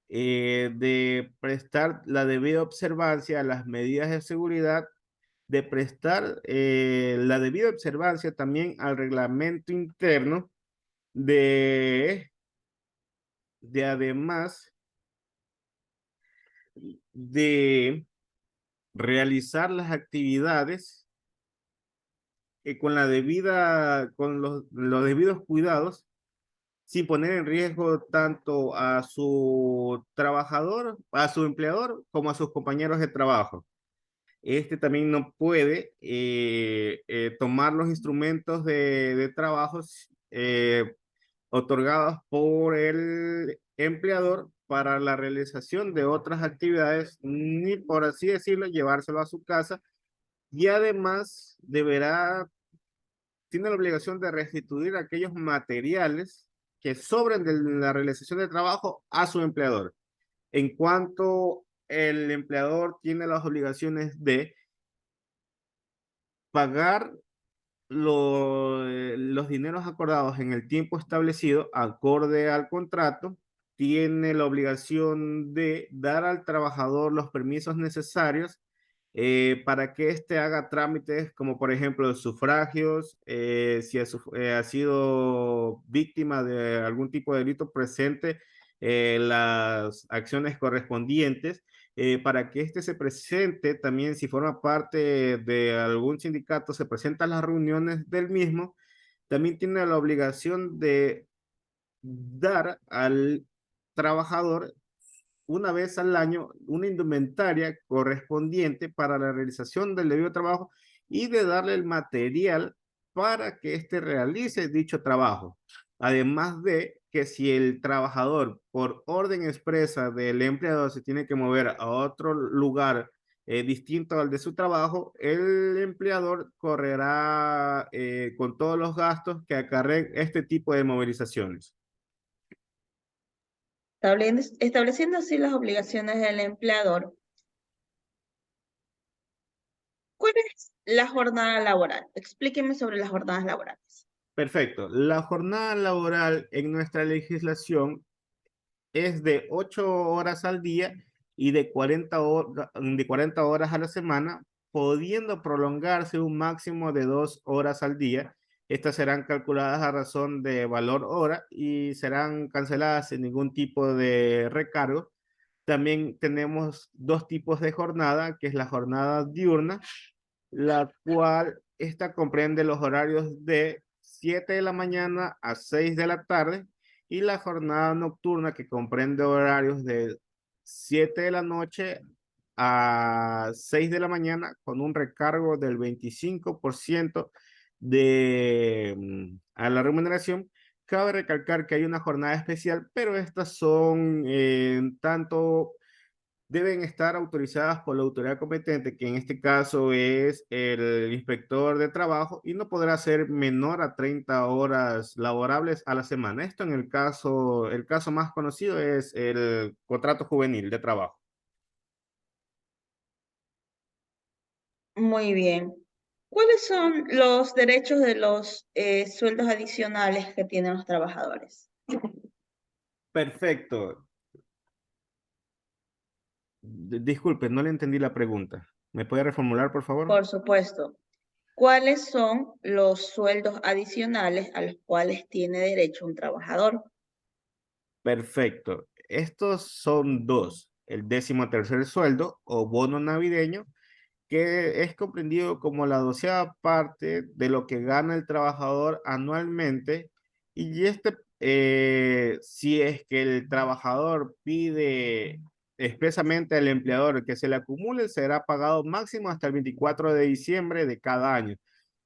de prestar la debida observancia a las medidas de seguridad, de prestar la debida observancia también al reglamento interno, de, de además de realizar las actividades con los debidos cuidados, sin poner en riesgo tanto a su trabajador, a su empleador, como a sus compañeros de trabajo. Este también no puede tomar los instrumentos de trabajo otorgados por el empleador para la realización de otras actividades, ni por así decirlo, llevárselo a su casa, y además tiene la obligación de restituir aquellos materiales que sobren de la realización de trabajo a su empleador. En cuanto el empleador tiene las obligaciones de pagar los dineros acordados en el tiempo establecido, acorde al contrato, tiene la obligación de dar al trabajador los permisos necesarios para que éste haga trámites como por ejemplo sufragios, si ha sido víctima de algún tipo de delito presente, las acciones correspondientes, para que éste se presente, también si forma parte de algún sindicato, se presenta a las reuniones del mismo, también tiene la obligación de dar al trabajador una vez al año una indumentaria correspondiente para la realización del debido trabajo y de darle el material para que éste realice dicho trabajo. Además de que si el trabajador por orden expresa del empleador se tiene que mover a otro lugar distinto al de su trabajo, el empleador correrá con todos los gastos que acarreen este tipo de movilizaciones. Estableciendo así las obligaciones del empleador, ¿cuál es la jornada laboral? Explíqueme sobre las jornadas laborales. Perfecto. La jornada laboral en nuestra legislación es de 8 horas al día y de 40 horas a la semana, pudiendo prolongarse un máximo de 2 horas al día. Estas serán calculadas a razón de valor hora y serán canceladas sin ningún tipo de recargo. También tenemos dos tipos de jornada, que es la jornada diurna, la cual esta comprende los horarios de 7 de la mañana a 6 de la tarde y la jornada nocturna que comprende horarios de 7 de la noche a 6 de la mañana con un recargo del 25% a la remuneración. Cabe recalcar que hay una jornada especial, pero estas son tanto deben estar autorizadas por la autoridad competente, que en este caso es el inspector de trabajo, y no podrá ser menor a 30 horas laborables a la semana. Esto el caso más conocido es el contrato juvenil de trabajo. Muy bien. ¿Cuáles son los derechos de los sueldos adicionales que tienen los trabajadores? Perfecto. Disculpe, no le entendí la pregunta. ¿Me puede reformular, por favor? Por supuesto. ¿Cuáles son los sueldos adicionales a los cuales tiene derecho un trabajador? Perfecto. Estos son dos: el 13º sueldo o bono navideño, que es comprendido como la 12ª parte de lo que gana el trabajador anualmente. Y si es que el trabajador pide expresamente al empleador que se le acumule, será pagado máximo hasta el 24 de diciembre de cada año.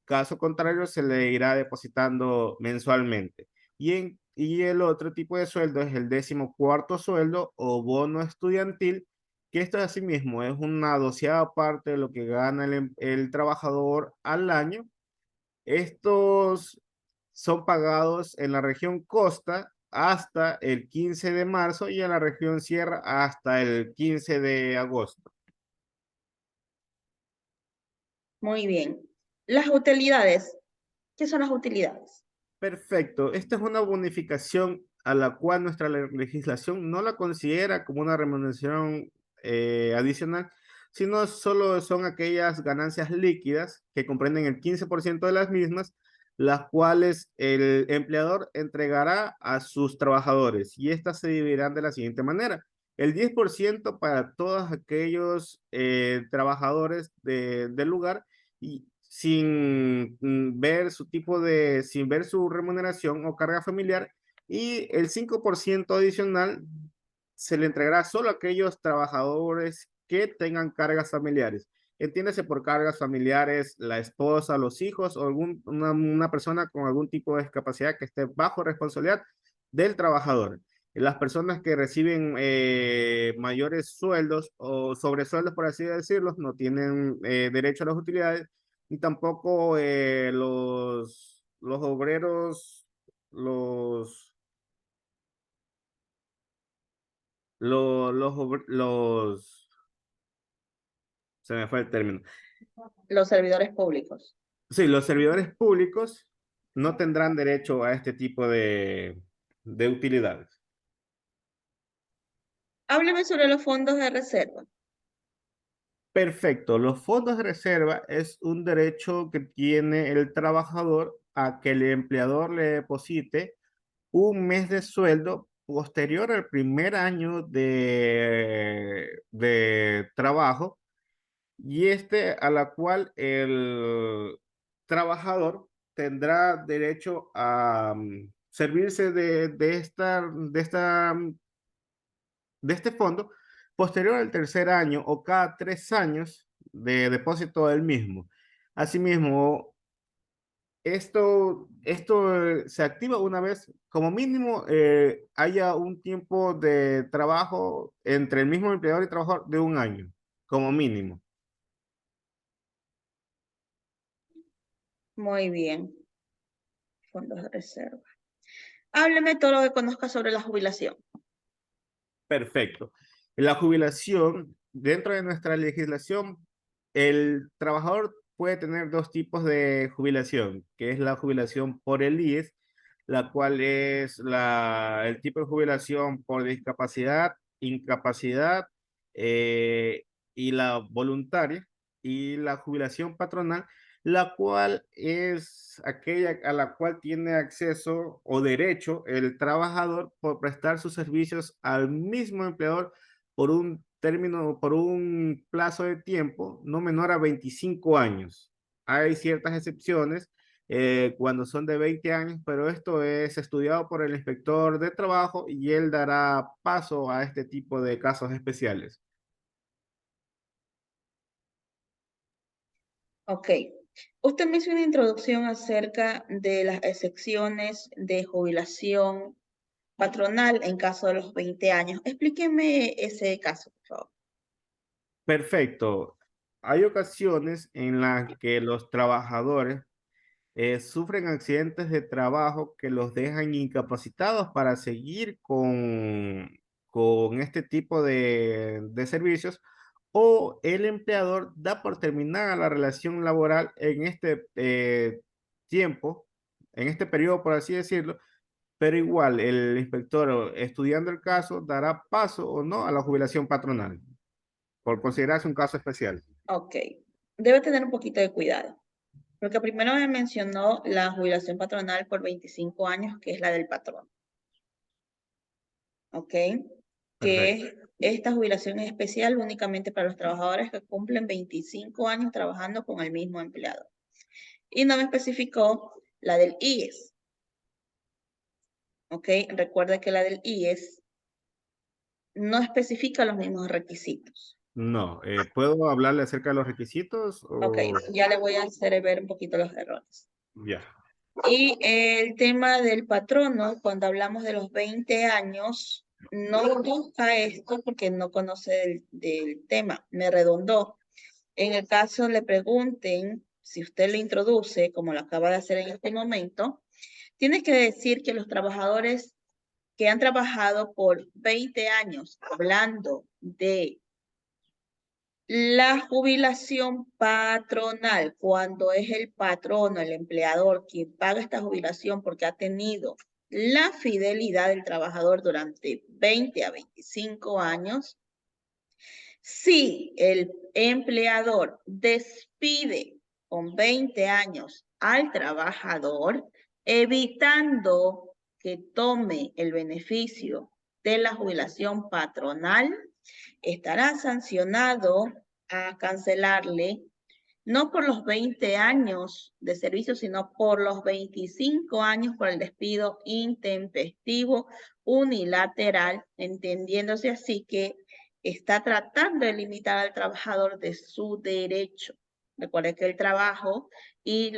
Caso contrario, se le irá depositando mensualmente. Y el otro tipo de sueldo es el 14º sueldo o bono estudiantil, que esto asimismo es una 12ª parte de lo que gana el trabajador al año. Estos son pagados en la región costa hasta el 15 de marzo y en la región sierra hasta el 15 de agosto. Muy bien. Las utilidades. ¿Qué son las utilidades? Perfecto. Esta es una bonificación a la cual nuestra legislación no la considera como una remuneración adicional, sino solo son aquellas ganancias líquidas que comprenden el 15% de las mismas, las cuales el empleador entregará a sus trabajadores, y estas se dividirán de la siguiente manera: el 10% para todos aquellos trabajadores del lugar y sin ver sin ver su remuneración o carga familiar, y el 5% adicional se le entregará solo a aquellos trabajadores que tengan cargas familiares. Entiéndase por cargas familiares la esposa, los hijos o una persona con algún tipo de discapacidad que esté bajo responsabilidad del trabajador. Las personas que reciben mayores sueldos o sobresueldos, por así decirlo, no tienen derecho a las utilidades, y tampoco los obreros, los, se me fue el término. Los servidores públicos. Sí, los servidores públicos no tendrán derecho a este tipo de utilidades. Hábleme sobre los fondos de reserva. Perfecto. Los fondos de reserva es un derecho que tiene el trabajador a que el empleador le deposite un mes de sueldo posterior al primer año de trabajo y a la cual el trabajador tendrá derecho a servirse de este fondo posterior al tercer año o cada 3 años de depósito del mismo. Asimismo, esto se activa una vez, como mínimo, haya un tiempo de trabajo entre el mismo empleador y trabajador de 1 año, como mínimo. Muy bien. Fondos de reserva. Hábleme todo lo que conozca sobre la jubilación. Perfecto. La jubilación, dentro de nuestra legislación, el trabajador puede tener dos tipos de jubilación, que es la jubilación por el IES, la cual es el tipo de jubilación por discapacidad, incapacidad y la voluntaria, y la jubilación patronal, la cual es aquella a la cual tiene acceso o derecho el trabajador por prestar sus servicios al mismo empleador por un término, por un plazo de tiempo no menor a 25 años. Hay ciertas excepciones cuando son de 20 años, pero esto es estudiado por el inspector de trabajo y él dará paso a este tipo de casos especiales. Ok. Usted me hizo una introducción acerca de las excepciones de jubilación patronal en caso de los 20 años. Explíqueme ese caso, por favor. Perfecto. Hay ocasiones en las que los trabajadores sufren accidentes de trabajo que los dejan incapacitados para seguir con este tipo de servicios, o el empleador da por terminada la relación laboral en este tiempo, en este periodo, por así decirlo, pero igual el inspector, estudiando el caso, dará paso o no a la jubilación patronal, por considerarse un caso especial. Ok. Debe tener un poquito de cuidado, porque primero me mencionó la jubilación patronal por 25 años, que es la del patrón. ¿Ok? Que Perfecto. es, esta jubilación es especial únicamente para los trabajadores que cumplen 25 años trabajando con el mismo empleador. Y no me especificó la del IES. ¿Ok? Recuerda que la del IES no especifica los mismos requisitos. No, ¿puedo hablarle acerca de los requisitos Ok, o ya le voy a hacer ver un poquito los errores. ya? Y el tema del patrono, cuando hablamos de los 20 años, no busca esto porque no conoce del tema, me redondó. En el caso le pregunten, si usted le introduce, como lo acaba de hacer en este momento, tiene que decir que los trabajadores que han trabajado por 20 años, hablando de la jubilación patronal, cuando es el patrono, el empleador, quien paga esta jubilación porque ha tenido la fidelidad del trabajador durante 20 a 25 años, si el empleador despide con 20 años al trabajador, evitando que tome el beneficio de la jubilación patronal, estará sancionado a cancelarle no por los 20 años de servicio, sino por los 25 años por el despido intempestivo unilateral, entendiéndose así que está tratando de limitar al trabajador de su derecho. Recuerde que el trabajo y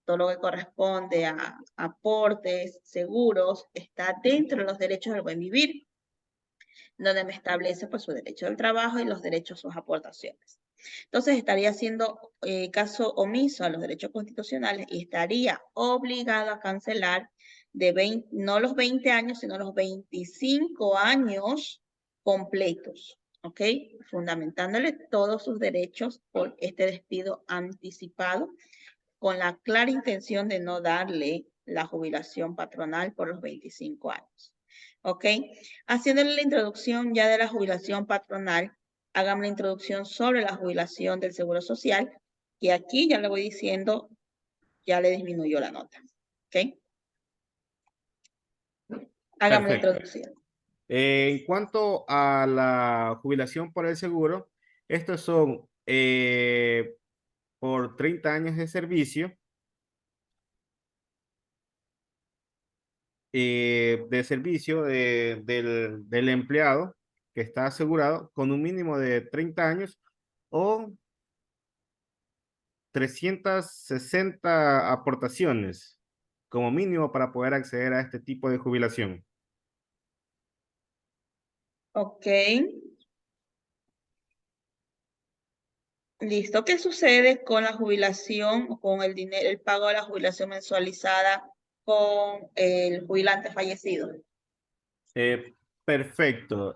todo lo que corresponde a aportes, seguros, está dentro de los derechos del buen vivir, donde me establece pues su derecho del trabajo y los derechos, sus aportaciones. Entonces estaría haciendo caso omiso a los derechos constitucionales y estaría obligado a cancelar no los 20 años, sino los 25 años completos, ¿ok? Fundamentándole todos sus derechos por este despido anticipado, con la clara intención de no darle la jubilación patronal por los 25 años. ¿Ok? Haciéndole la introducción ya de la jubilación patronal, hágame la introducción sobre la jubilación del Seguro Social, que aquí ya le voy diciendo, ya le disminuyó la nota. ¿Ok? Hágame la Perfecto. introducción. En cuanto a la jubilación por el seguro, estos son por 30 años de servicio del empleado que está asegurado con un mínimo de 30 años o 360 aportaciones como mínimo para poder acceder a este tipo de jubilación. Ok. Listo. ¿Qué sucede con la jubilación o con el dinero, el pago de la jubilación mensualizada con el jubilante fallecido? Perfecto.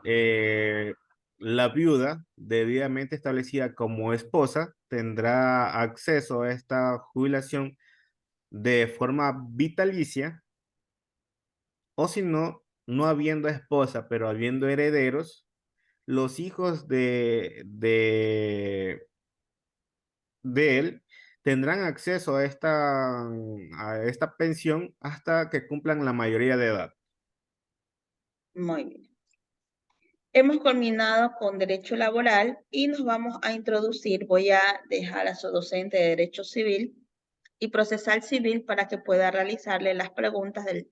La viuda, debidamente establecida como esposa, tendrá acceso a esta jubilación de forma vitalicia, o si no, no habiendo esposa, pero habiendo herederos, los hijos de él tendrán acceso a esta pensión hasta que cumplan la mayoría de edad. Muy bien. Hemos culminado con derecho laboral y nos vamos a introducir, voy a dejar a su docente de derecho civil y procesal civil para que pueda realizarle las preguntas del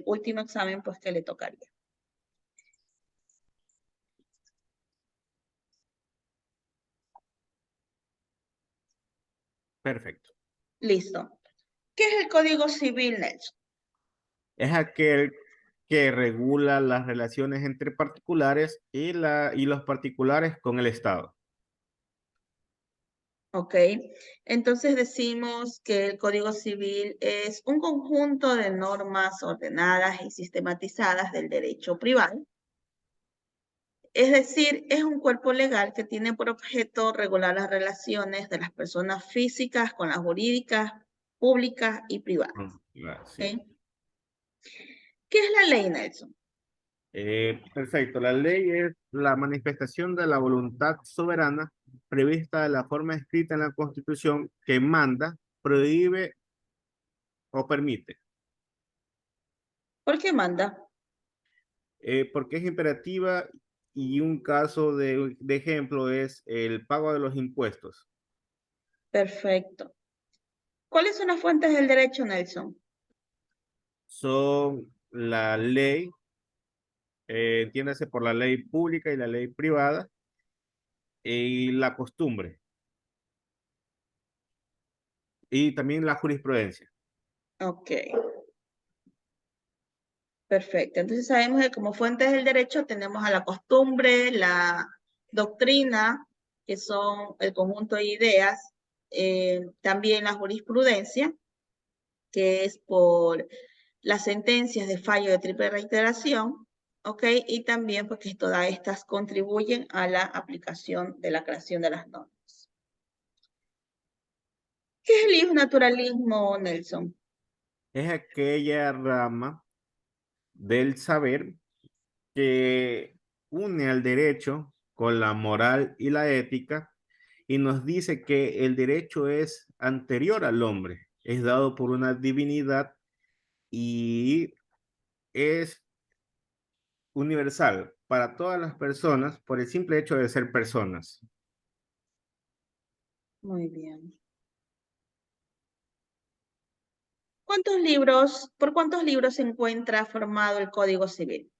último examen pues que le tocaría. Perfecto. Listo. ¿Qué es el Código Civil, Nelson? Es aquel que regula las relaciones entre particulares y los particulares con el Estado. Ok, entonces decimos que el Código Civil es un conjunto de normas ordenadas y sistematizadas del derecho privado. Es decir, es un cuerpo legal que tiene por objeto regular las relaciones de las personas físicas con las jurídicas, públicas y privadas. Sí. ¿Ok? ¿Qué es la ley, Nelson? Perfecto. La ley es la manifestación de la voluntad soberana prevista de la forma escrita en la Constitución que manda, prohíbe o permite. ¿Por qué manda? Porque es imperativa y un caso de ejemplo es el pago de los impuestos. Perfecto. ¿Cuáles son las fuentes del derecho, Nelson? Son la ley, entiéndase por la ley pública y la ley privada, y la costumbre, y también la jurisprudencia. Ok. Perfecto. Entonces sabemos que como fuentes del derecho tenemos a la costumbre, la doctrina, que son el conjunto de ideas, también la jurisprudencia, que es por las sentencias de fallo de triple reiteración, ¿ok? Y también porque todas estas contribuyen a la aplicación de la creación de las normas. ¿Qué es el naturalismo, Nelson? Es aquella rama del saber que une al derecho con la moral y la ética y nos dice que el derecho es anterior al hombre, es dado por una divinidad y es universal para todas las personas por el simple hecho de ser personas. Muy bien. ¿Por cuántos libros se encuentra formado el Código Civil?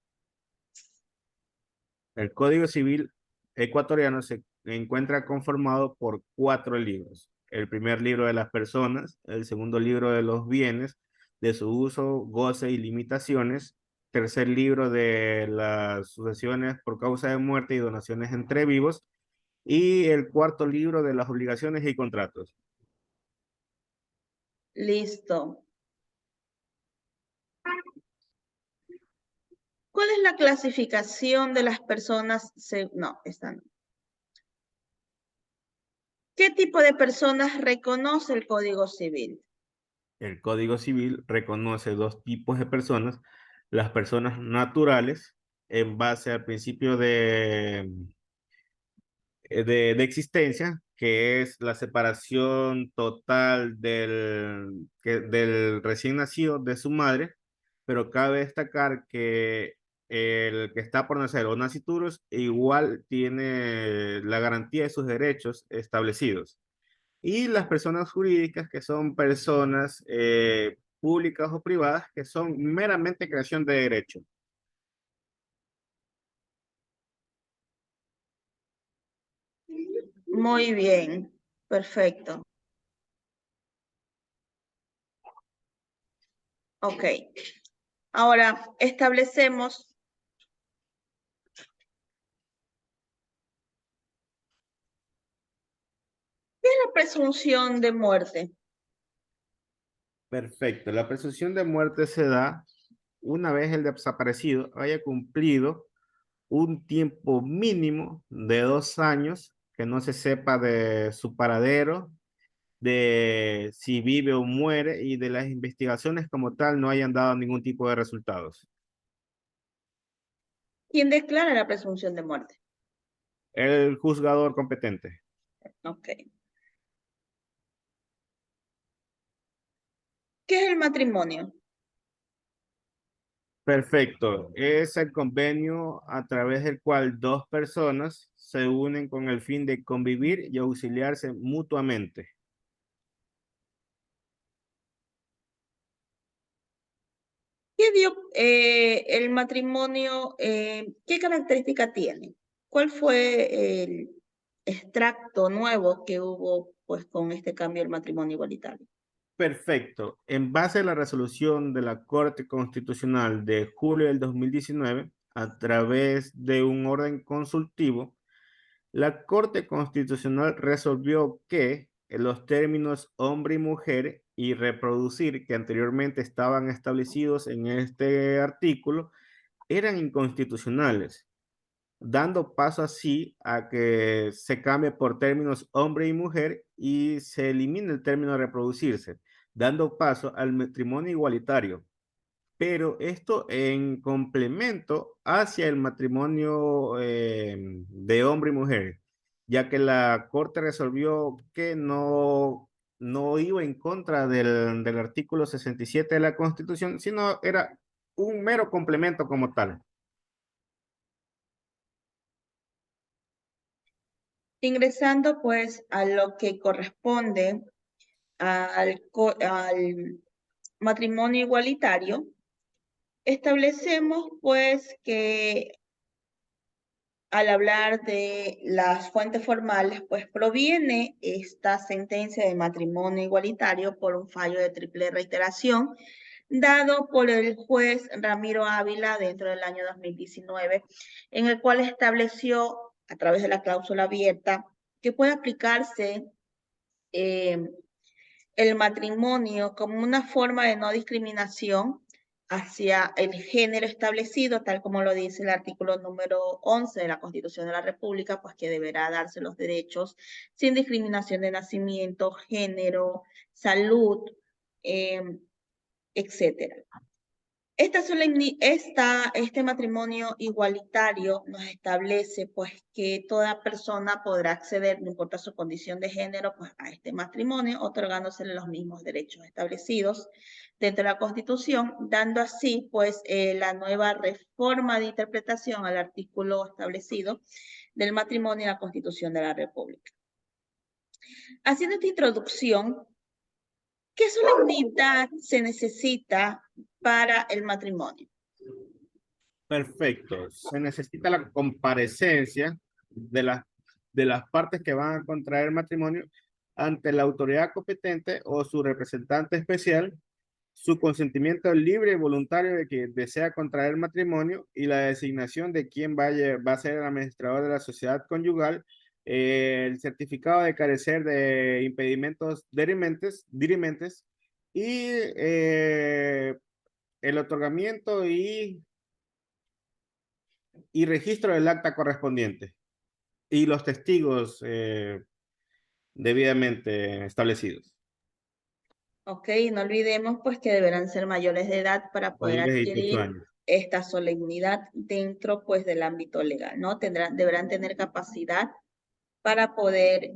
El Código Civil ecuatoriano se encuentra conformado por 4 libros. El primer libro de las personas, el segundo libro de los bienes, de su uso, goce y limitaciones, tercer libro de las sucesiones por causa de muerte y donaciones entre vivos, y el cuarto libro de las obligaciones y contratos. Listo. ¿Cuál es la clasificación de las personas? No, esta no. ¿Qué tipo de personas reconoce el Código Civil? El Código Civil reconoce 2 tipos de personas: las personas naturales, en base al principio de existencia, que es la separación total del recién nacido de su madre, pero cabe destacar que el que está por nacer o naciturus igual tiene la garantía de sus derechos establecidos. Y las personas jurídicas que son personas públicas o privadas que son meramente creación de derecho. Muy bien, perfecto. Ok. Ahora establecemos ¿qué es la presunción de muerte? Perfecto. La presunción de muerte se da una vez el desaparecido haya cumplido un tiempo mínimo de 2 años que no se sepa de su paradero, de si vive o muere y de las investigaciones como tal no hayan dado ningún tipo de resultados. ¿Quién declara la presunción de muerte? El juzgador competente. Ok. ¿Qué es el matrimonio? Perfecto. Es el convenio a través del cual dos personas se unen con el fin de convivir y auxiliarse mutuamente. ¿Qué dio el matrimonio? ¿Qué característica tiene? ¿Cuál fue el extracto nuevo que hubo pues con este cambio del matrimonio igualitario? Perfecto. En base a la resolución de la Corte Constitucional de julio del 2019, a través de un orden consultivo, la Corte Constitucional resolvió que los términos hombre y mujer y reproducir que anteriormente estaban establecidos en este artículo eran inconstitucionales, dando paso así a que se cambie por términos hombre y mujer y se elimine el término reproducirse, dando paso al matrimonio igualitario. Pero esto en complemento hacia el matrimonio de hombre y mujer, ya que la Corte resolvió que no iba en contra del artículo 67 de la Constitución, sino era un mero complemento como tal. Ingresando pues a lo que corresponde al matrimonio igualitario, establecemos pues que al hablar de las fuentes formales, pues proviene esta sentencia de matrimonio igualitario por un fallo de triple reiteración dado por el juez Ramiro Ávila dentro del año 2019, en el cual estableció a través de la cláusula abierta que puede aplicarse eh, el matrimonio como una forma de no discriminación hacia el género establecido, tal como lo dice el artículo número 11 de la Constitución de la República, pues que deberá darse los derechos sin discriminación de nacimiento, género, salud, etcétera. Este matrimonio igualitario nos establece pues que toda persona podrá acceder, no importa su condición de género, pues a este matrimonio, otorgándosele los mismos derechos establecidos dentro de la Constitución, dando así pues la nueva reforma de interpretación al artículo establecido del matrimonio en la Constitución de la República. Haciendo esta introducción, ¿qué solemnidad se necesita para el matrimonio? Perfecto. Se necesita la comparecencia de las partes que van a contraer matrimonio ante la autoridad competente o su representante especial, su consentimiento libre y voluntario de que desea contraer matrimonio y la designación de quién va a ser el administrador de la sociedad conyugal, el certificado de carecer de impedimentos dirimentes y el otorgamiento y registro del acta correspondiente y los testigos debidamente establecidos, Ok, no olvidemos pues que deberán ser mayores de edad para poder mayores de 18 adquirir años. esta solemnidad dentro pues del ámbito legal, ¿no? Deberán tener capacidad para poder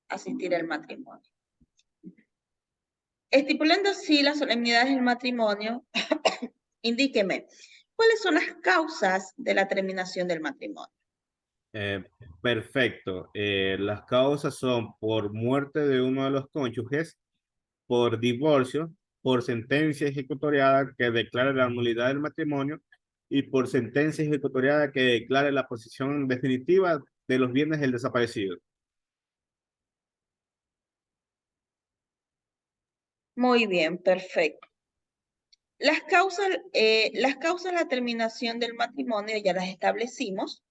asistir al matrimonio. Estipulando así las solemnidades del matrimonio, indíqueme, ¿Cuáles son las causas de la terminación del matrimonio? Eh, Perfecto. Las causas son por muerte de uno de los cónyuges, por divorcio, por sentencia ejecutoriada que declare la nulidad del matrimonio y por sentencia ejecutoriada que declare la posición definitiva de los bienes del desaparecido. Muy bien, perfecto. Las causas de la terminación del matrimonio ya las establecimos.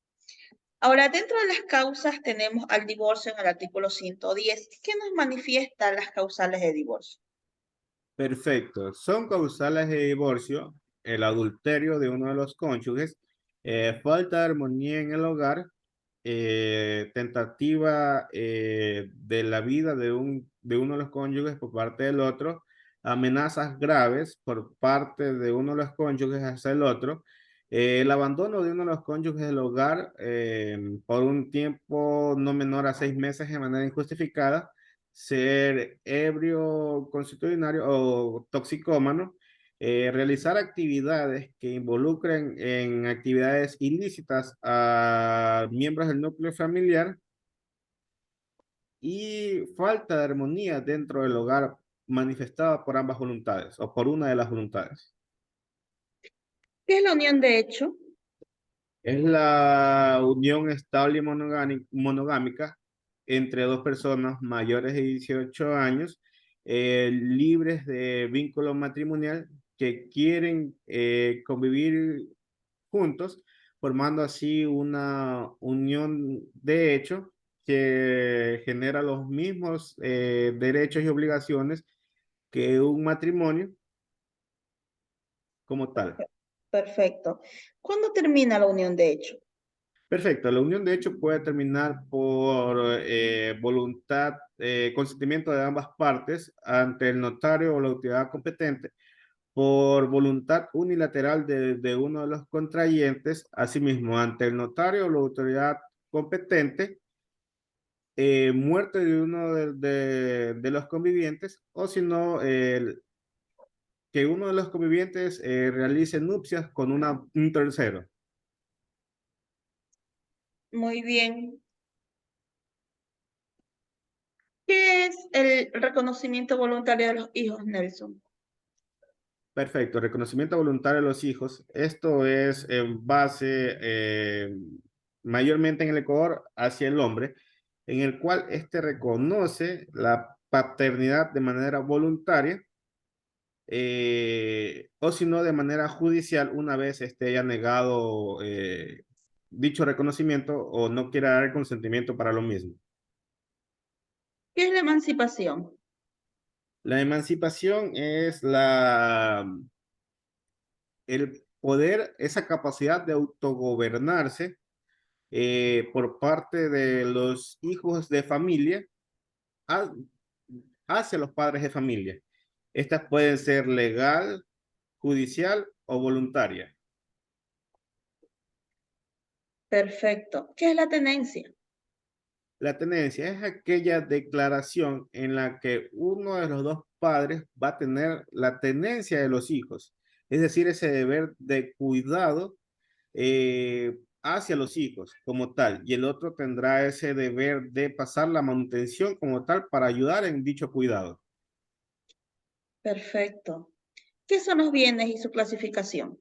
Ahora, dentro de las causas tenemos al divorcio en el artículo 110. ¿Qué nos manifiestan las causales de divorcio? Perfecto. Son causales de divorcio el adulterio de uno de los cónyuges, falta de armonía en el hogar, tentativa de la vida de uno de los cónyuges por parte del otro, amenazas graves por parte de uno de los cónyuges hacia el otro, el abandono de uno de los cónyuges del hogar por un tiempo no menor a 6 meses de manera injustificada, ser ebrio constitucionario o toxicómano, realizar actividades que involucren en actividades ilícitas a miembros del núcleo familiar y falta de armonía dentro del hogar manifestada por ambas voluntades o por una de las voluntades. ¿Qué es la unión de hecho? Es la unión estable y monogámica entre dos personas mayores de 18 años, libres de vínculo matrimonial, que quieren convivir juntos, formando así una unión de hecho que genera los mismos derechos y obligaciones que un matrimonio como tal. Perfecto. ¿Cuándo termina la unión de hecho? Perfecto, la unión de hecho puede terminar por voluntad, consentimiento de ambas partes ante el notario o la autoridad competente, por voluntad unilateral de uno de los contrayentes, asimismo ante el notario o la autoridad competente, muerte de uno de los convivientes, o si no, que uno de los convivientes realice nupcias con un tercero. Muy bien. ¿Qué es el reconocimiento voluntario de los hijos, Nelson? Perfecto, reconocimiento voluntario de los hijos. Esto es en base mayormente en el Ecuador hacia el hombre, en el cual éste reconoce la paternidad de manera voluntaria o si no de manera judicial una vez esté haya negado dicho reconocimiento o no quiera dar el consentimiento para lo mismo. ¿Qué es la emancipación? La emancipación es el poder, esa capacidad de autogobernarse por parte de los hijos de familia a- hacia los padres de familia. Estas pueden ser legal, judicial o voluntaria. Perfecto. ¿Qué es la tenencia? La tenencia es aquella declaración en la que uno de los dos padres va a tener la tenencia de los hijos, es decir, ese deber de cuidado hacia los hijos como tal, y el otro tendrá ese deber de pasar la manutención como tal para ayudar en dicho cuidado. Perfecto. ¿Qué son los bienes y su clasificación?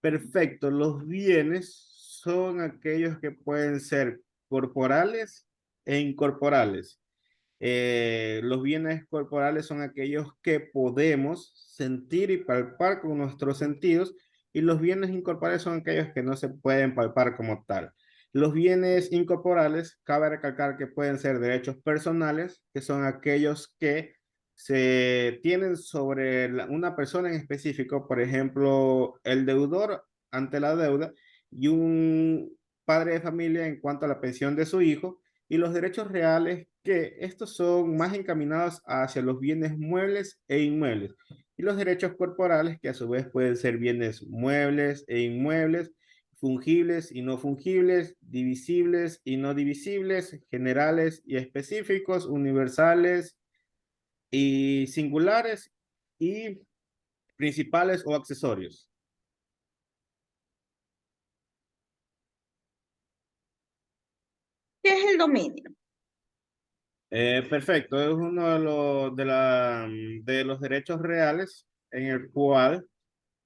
Perfecto, los bienes son aquellos que pueden ser corporales e incorporales. Los bienes corporales son aquellos que podemos sentir y palpar con nuestros sentidos, y los bienes incorporales son aquellos que no se pueden palpar como tal. Los bienes incorporales, cabe recalcar que pueden ser derechos personales, que son aquellos que se tienen sobre una persona en específico, por ejemplo, el deudor ante la deuda y un padre de familia en cuanto a la pensión de su hijo, y los derechos reales, que estos son más encaminados hacia los bienes muebles e inmuebles, y los derechos corporales, que a su vez pueden ser bienes muebles e inmuebles, fungibles y no fungibles, divisibles y no divisibles, generales y específicos, universales y singulares, y principales o accesorios. el dominio? Perfecto, es uno de los derechos reales en el cual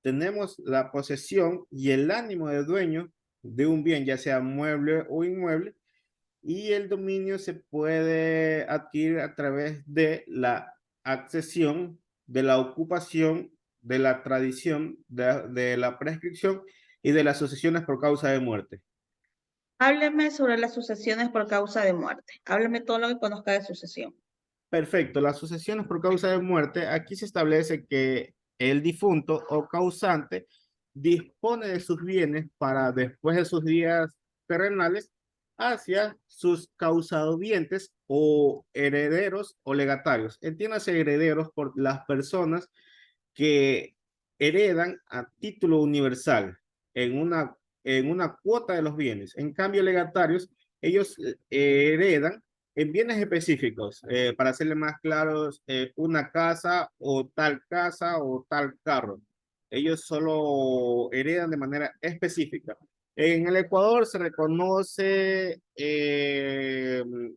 tenemos la posesión y el ánimo de dueño de un bien, ya sea mueble o inmueble, y el dominio se puede adquirir a través de la accesión, de la ocupación, de la tradición, de la prescripción y de las sucesiones por causa de muerte. Hábleme sobre las sucesiones por causa de muerte. Hábleme todo lo que conozca de sucesión. Perfecto, las sucesiones por causa de muerte, aquí se establece que el difunto o causante dispone de sus bienes para después de sus días terrenales hacia sus causadovientes o herederos o legatarios. Entiéndase herederos por las personas que heredan a título universal en una cuota de los bienes. En cambio, legatarios, ellos heredan en bienes específicos, para hacerle más claros, una casa o tal carro. Ellos solo heredan de manera específica. En el Ecuador se reconoce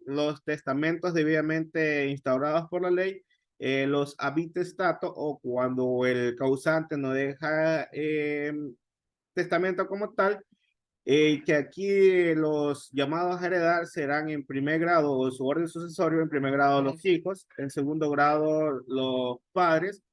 los testamentos debidamente instaurados por la ley, los habitestatos o cuando el causante no deja testamento como tal, que aquí los llamados a heredar serán en primer grado o su orden sucesorio, en primer grado los hijos, en segundo grado los padres,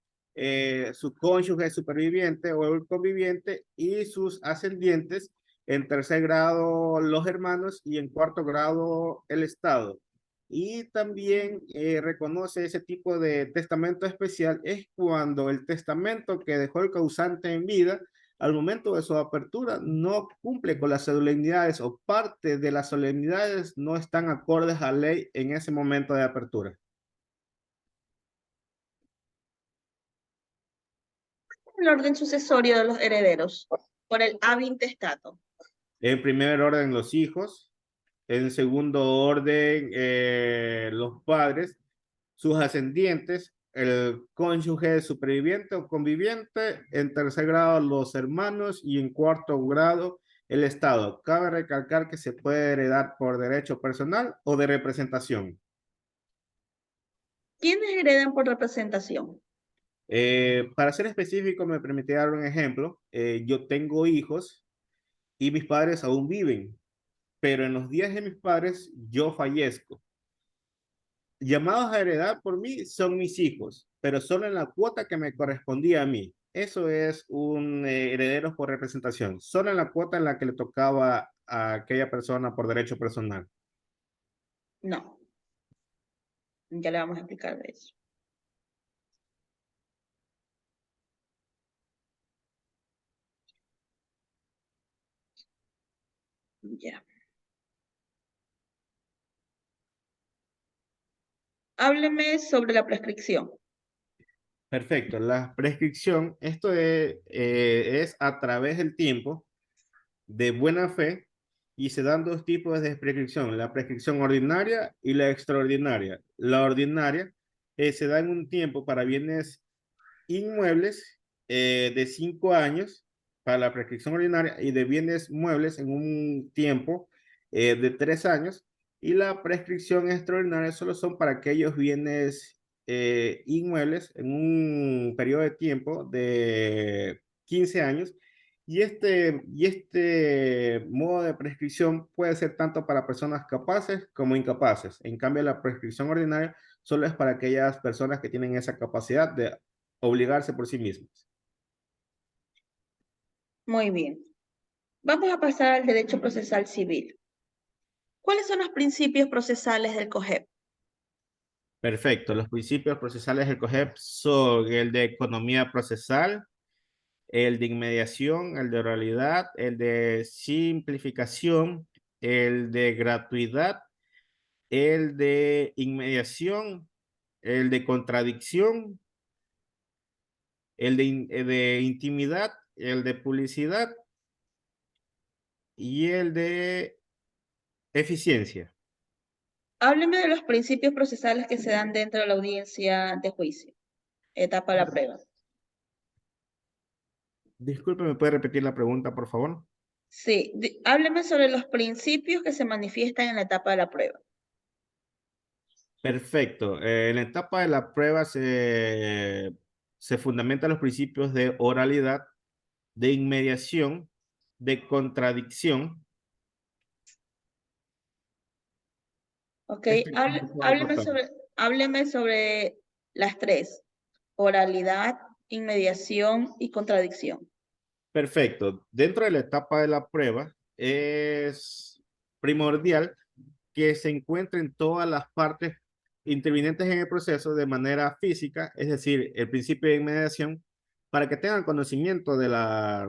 su cónyuge superviviente o el conviviente y sus ascendientes, en tercer grado los hermanos y en cuarto grado el Estado. Y también reconoce ese tipo de testamento especial es cuando el testamento que dejó el causante en vida al momento de su apertura no cumple con las solemnidades o parte de las solemnidades no están acordes a ley en ese momento de apertura. El orden sucesorio de los herederos por el habintestato. En primer orden los hijos, en segundo orden los padres, sus ascendientes, el cónyuge superviviente o conviviente, en tercer grado los hermanos y en cuarto grado el Estado. Cabe recalcar que se puede heredar por derecho personal o de representación. ¿Quiénes heredan por representación? Para ser específico, me permitiría dar un ejemplo. Yo tengo hijos y mis padres aún viven, pero en los días de mis padres yo fallezco. Llamados a heredar por mí son mis hijos, pero solo en la cuota que me correspondía a mí. Eso es un heredero por representación, solo en la cuota en la que le tocaba a aquella persona por derecho personal. No, ya le vamos a explicar de eso. Ya. Hábleme sobre la prescripción. Perfecto, la prescripción, esto es a través del tiempo de buena fe y se dan dos tipos de prescripción, la prescripción ordinaria y la extraordinaria. La ordinaria se da en un tiempo para bienes inmuebles de 5 años para la prescripción ordinaria y de bienes muebles en un tiempo de 3 años. Y la prescripción extraordinaria solo son para aquellos bienes inmuebles en un periodo de tiempo de 15 años. Y este modo de prescripción puede ser tanto para personas capaces como incapaces. En cambio, la prescripción ordinaria solo es para aquellas personas que tienen esa capacidad de obligarse por sí mismos. Muy bien. Vamos a pasar al derecho procesal civil. ¿Cuáles son los principios procesales del COGEP? Perfecto. Los principios procesales del COGEP son el de economía procesal, el de inmediación, el de oralidad, el de simplificación, el de gratuidad, el de inmediación, el de contradicción, de intimidad, el de publicidad y el de eficiencia. Hábleme de los principios procesales que se dan dentro de la audiencia de juicio, etapa de la prueba. Disculpe, ¿me puede repetir la pregunta, por favor? Sí, hábleme sobre los principios que se manifiestan en la etapa de la prueba. Perfecto. En la etapa de la prueba se fundamentan los principios de oralidad, de inmediación, de contradicción. Ok, Este cómo puede pasar. hábleme sobre las tres: oralidad, inmediación y contradicción. Perfecto. Dentro de la etapa de la prueba es primordial que se encuentren todas las partes intervinientes en el proceso de manera física, es decir, el principio de inmediación, para que tengan conocimiento de la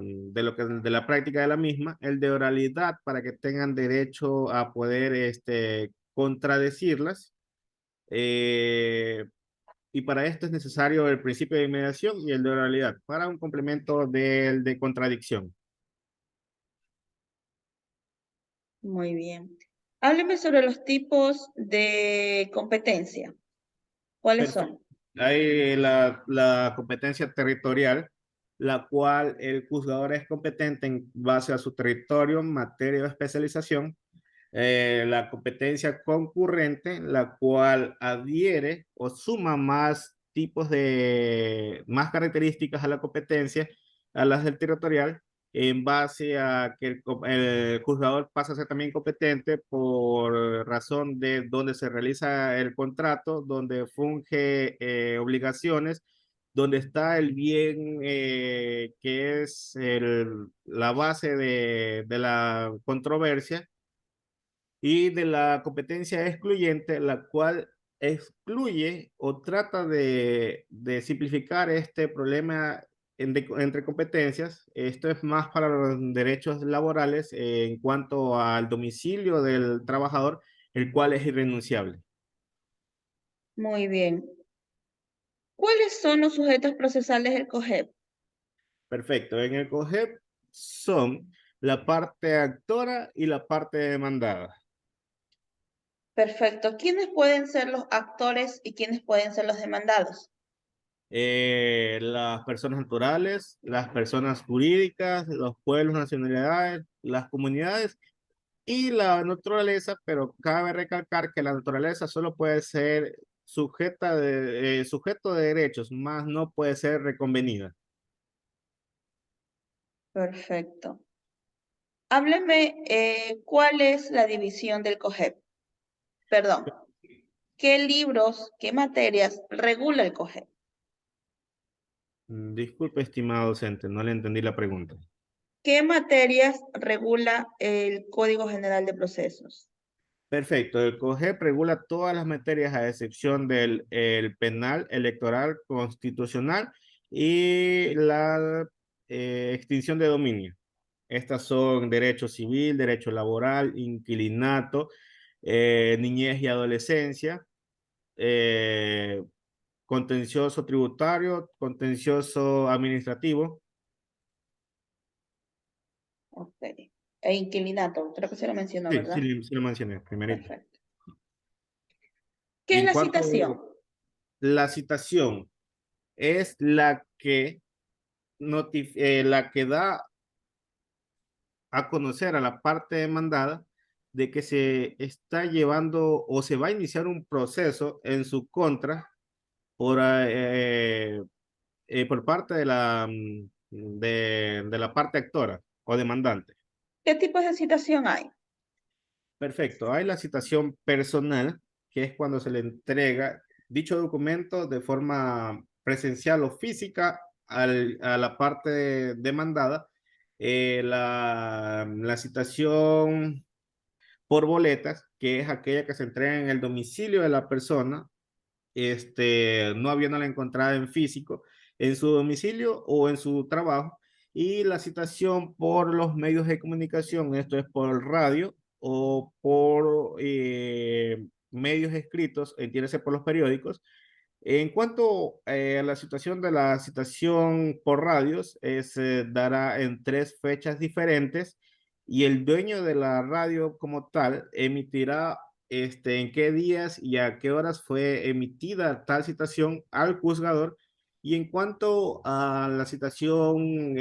práctica de la misma, el de oralidad para que tengan derecho a poder contradecirlas. eh, y para esto es necesario el principio de inmediación y el de oralidad para un complemento del de contradicción. Muy bien. Hábleme sobre los tipos de competencia. ¿Cuáles Perfecto. son? Hay la competencia territorial, la cual el juzgador es competente en base a su territorio, materia o especialización. La competencia concurrente, la cual adhiere o suma más tipos más características a la competencia, a las del territorial, en base a que el juzgador pasa a ser también competente por razón de donde se realiza el contrato, donde funge obligaciones, donde está el bien que es la base de la controversia, y de la competencia excluyente, la cual excluye o trata de simplificar este problema entre competencias. Esto es más para los derechos laborales en cuanto al domicilio del trabajador, el cual es irrenunciable. Muy bien. ¿Cuáles son los sujetos procesales del COGEP? Perfecto. En el COGEP son la parte actora y la parte demandada. Perfecto. ¿Quiénes pueden ser los actores y quiénes pueden ser los demandados? Las personas naturales, las personas jurídicas, los pueblos, nacionalidades, las comunidades y la naturaleza, pero cabe recalcar que la naturaleza solo puede ser sujeto de derechos, más no puede ser reconvenida. Perfecto. Hábleme, ¿cuál es la división del COGEP? Perdón, ¿qué libros, qué materias regula el COGEP? Disculpe, estimado docente, no le entendí la pregunta. ¿Qué materias regula el Código General de Procesos? Perfecto, el COGEP regula todas las materias a excepción del el penal, electoral, constitucional y la extinción de dominio. Estas son derecho civil, derecho laboral, inquilinato, niñez y adolescencia, eh, contencioso tributario, contencioso administrativo. Ok. E inquilinato, creo que se lo mencionó, Sí, ¿verdad? sí lo mencioné primerito. Perfecto. ¿Qué es En la cuanto citación? la citación es la que, la que da a conocer a la parte demandada de que se está llevando o se va a iniciar un proceso en su contra por parte de la parte actora o demandante. ¿Qué tipos de citación hay? Perfecto. Hay la citación personal, que es cuando se le entrega dicho documento de forma presencial o física a la parte demandada. La citación por boletas, que es aquella que se entrega en el domicilio de la persona, no habiéndola encontrada en físico, en su domicilio o en su trabajo, y la citación por los medios de comunicación, esto es por radio o por medios escritos, entiéndase por los periódicos. En cuanto a la situación de la citación por radios, se dará en 3 fechas diferentes y el dueño de la radio como tal emitirá en qué días y a qué horas fue emitida tal citación al juzgador, Y en cuanto a la citación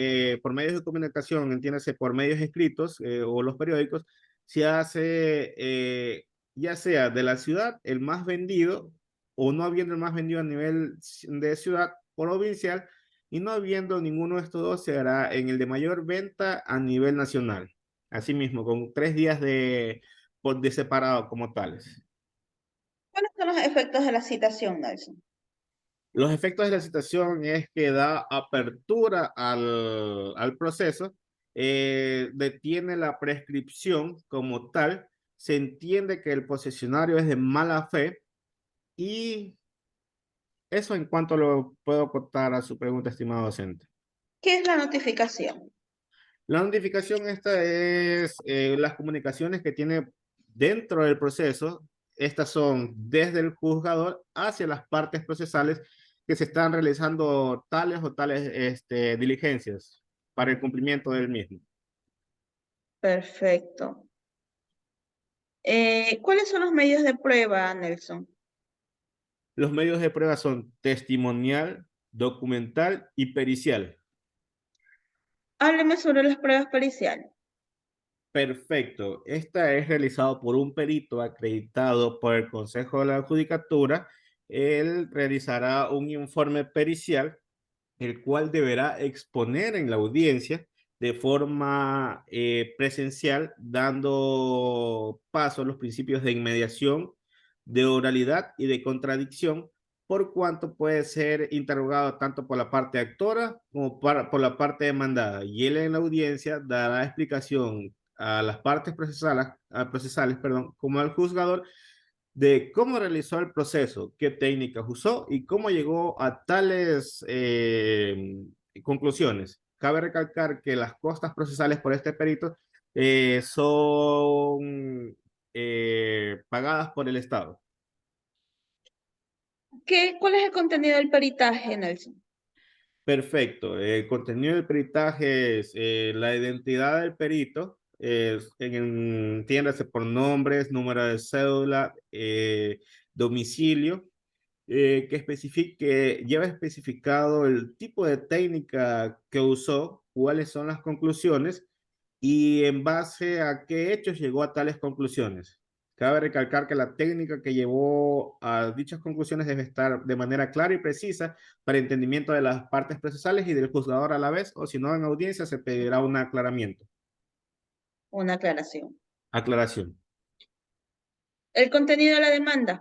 por medios de comunicación, entiéndase por medios escritos o los periódicos, se hace ya sea de la ciudad el más vendido o no habiendo el más vendido a nivel de ciudad provincial y no habiendo ninguno de estos dos se hará en el de mayor venta a nivel nacional. Asimismo, con 3 días de separado como tales. ¿Cuáles son los efectos de la citación, Nelson? Los efectos de la citación es que da apertura al proceso, detiene la prescripción como tal, se entiende que el posesionario es de mala fe y eso en cuanto lo puedo contar a su pregunta, estimado docente. ¿Qué es la notificación? La notificación esta es las comunicaciones que tiene dentro del proceso. Estas son desde el juzgador hacia las partes procesales que se están realizando tales o tales diligencias para el cumplimiento del mismo. Perfecto. ¿Cuáles son los medios de prueba, Nelson? Los medios de prueba son testimonial, documental y pericial. Hábleme sobre las pruebas periciales. Perfecto. Esta es realizado por un perito acreditado por el Consejo de la Judicatura. Él realizará un informe pericial, el cual deberá exponer en la audiencia de forma presencial, dando paso a los principios de inmediación, de oralidad y de contradicción, por cuanto puede ser interrogado tanto por la parte actora como por la parte demandada. Y él en la audiencia dará explicación a las partes procesales, perdón, como al juzgador de cómo realizó el proceso, qué técnicas usó y cómo llegó a tales conclusiones. Cabe recalcar que las costas procesales por este perito son pagadas por el Estado. ¿Cuál es el contenido del peritaje, Nelson? Perfecto. El contenido del peritaje es la identidad del perito, entiéndase por nombres, número de cédula, domicilio, que lleva especificado el tipo de técnica que usó, cuáles son las conclusiones y en base a qué hechos llegó a tales conclusiones. Cabe recalcar que la técnica que llevó a dichas conclusiones debe estar de manera clara y precisa para entendimiento de las partes procesales y del juzgador a la vez, o si no, en audiencia se pedirá un aclaramiento. Una aclaración. Aclaración. El contenido de la demanda.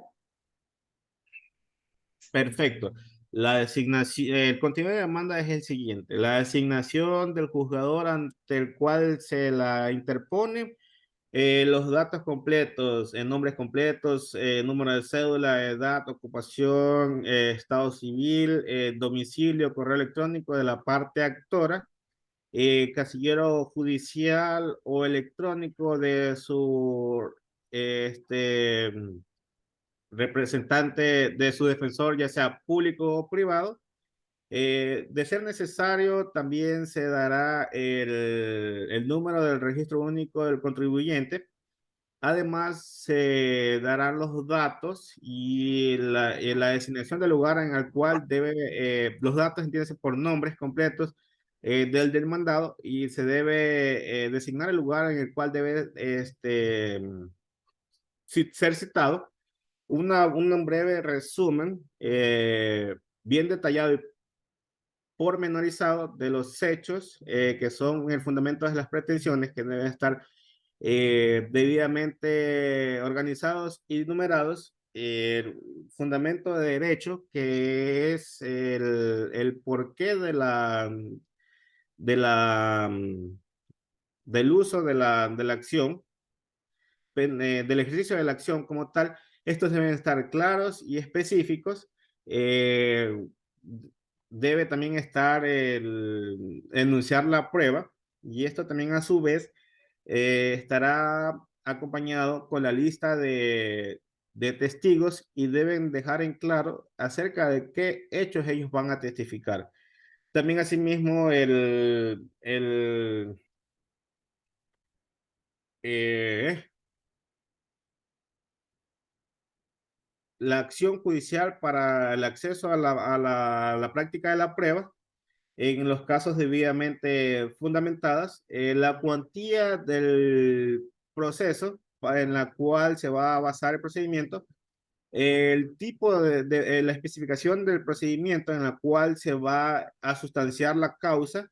Perfecto. La designación, el contenido de demanda es el siguiente. La designación del juzgador ante el cual se la interpone, los datos completos, nombres completos, número de cédula, edad, ocupación, estado civil, domicilio, correo electrónico de la parte actora, casillero judicial o electrónico de su este, representante, de su defensor, ya sea público o privado. De ser necesario, también se dará el número del registro único del contribuyente. Además, se darán los datos y la designación del lugar en el cual debe, los datos entiéndase por nombres completos del demandado y se debe designar el lugar en el cual debe ser citado. Un breve resumen bien detallado y pormenorizado de los hechos que son el fundamento de las pretensiones que deben estar debidamente organizados y numerados. El fundamento de derecho, que es el porqué de la, del uso de la acción, del ejercicio de la acción como tal, estos deben estar claros y específicos. Eh, Debe también estar el enunciar la prueba y esto también a su vez estará acompañado con la lista de testigos y deben dejar en claro acerca de qué hechos ellos van a testificar. También asimismo eh, la acción judicial para el acceso a la práctica de la prueba en los casos debidamente fundamentadas, la cuantía del proceso en la cual se va a basar el procedimiento, el tipo la especificación del procedimiento en la cual se va a sustanciar la causa,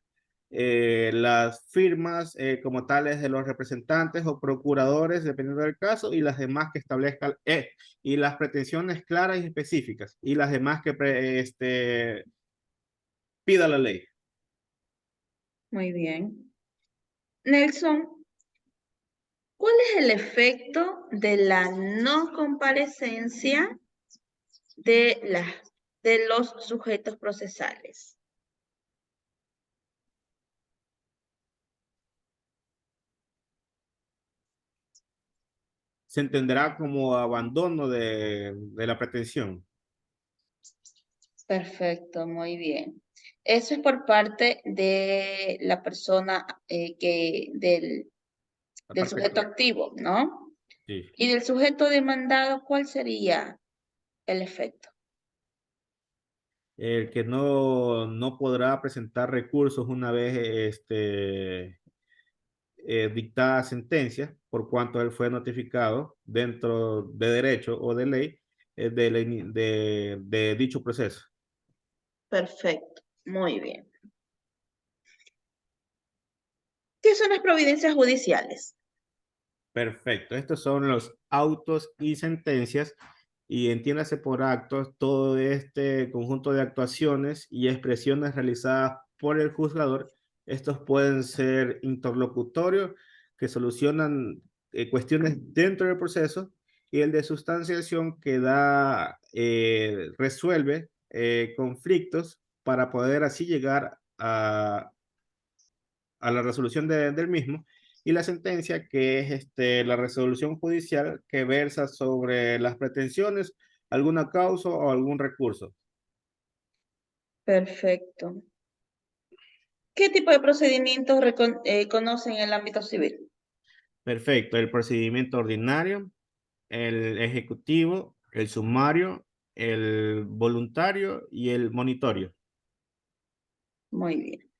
las firmas como tales de los representantes o procuradores, dependiendo del caso, y las demás que establezcan, y las pretensiones claras y específicas, y las demás que pida la ley. Muy bien. Nelson, ¿cuál es el efecto de la no comparecencia de los sujetos procesales? Se entenderá como abandono de la pretensión. Perfecto, muy bien. Eso es por parte de la persona La del parte sujeto activa. activo, ¿no? Sí. Y del sujeto demandado, ¿cuál sería el efecto? El que no podrá presentar recursos una vez dictada sentencia, por cuanto él fue notificado dentro de derecho o de ley de dicho proceso. Perfecto, muy bien. ¿Qué son las providencias judiciales? Perfecto. Estos son los autos y sentencias y entiéndase por actos todo este conjunto de actuaciones y expresiones realizadas por el juzgador. Estos pueden ser interlocutorios que solucionan cuestiones dentro del proceso y el de sustanciación que resuelve conflictos para poder así llegar a la resolución del mismo, y la sentencia, que es la resolución judicial que versa sobre las pretensiones, alguna causa o algún recurso. Perfecto. ¿Qué tipo de procedimientos conocen en el ámbito civil? Perfecto, el procedimiento ordinario, el ejecutivo, el sumario, el voluntario y el monitorio. Muy bien.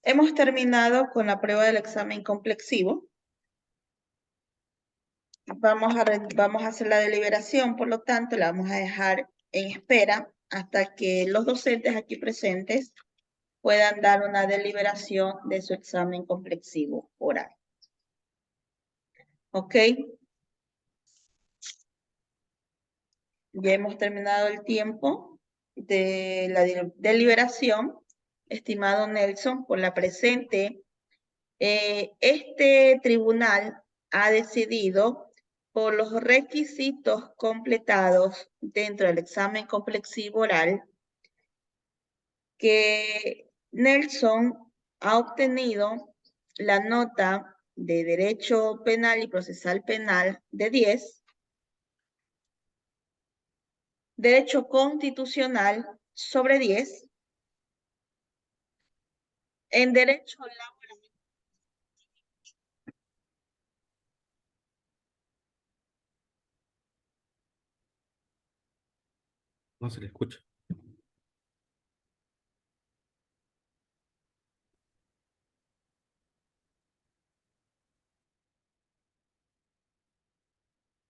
Hemos terminado con la prueba del examen complexivo. Vamos a hacer la deliberación, por lo tanto, la vamos a dejar en espera hasta que los docentes aquí presentes puedan dar una deliberación de su examen complexivo oral. ¿Ok? Ya hemos terminado el tiempo de la deliberación. Estimado Nelson, por la presente, este tribunal ha decidido por los requisitos completados dentro del examen complexivo oral que Nelson ha obtenido la nota de Derecho Penal y Procesal Penal de 10, Derecho Constitucional sobre 10, en Derecho Laboral. No se le escucha.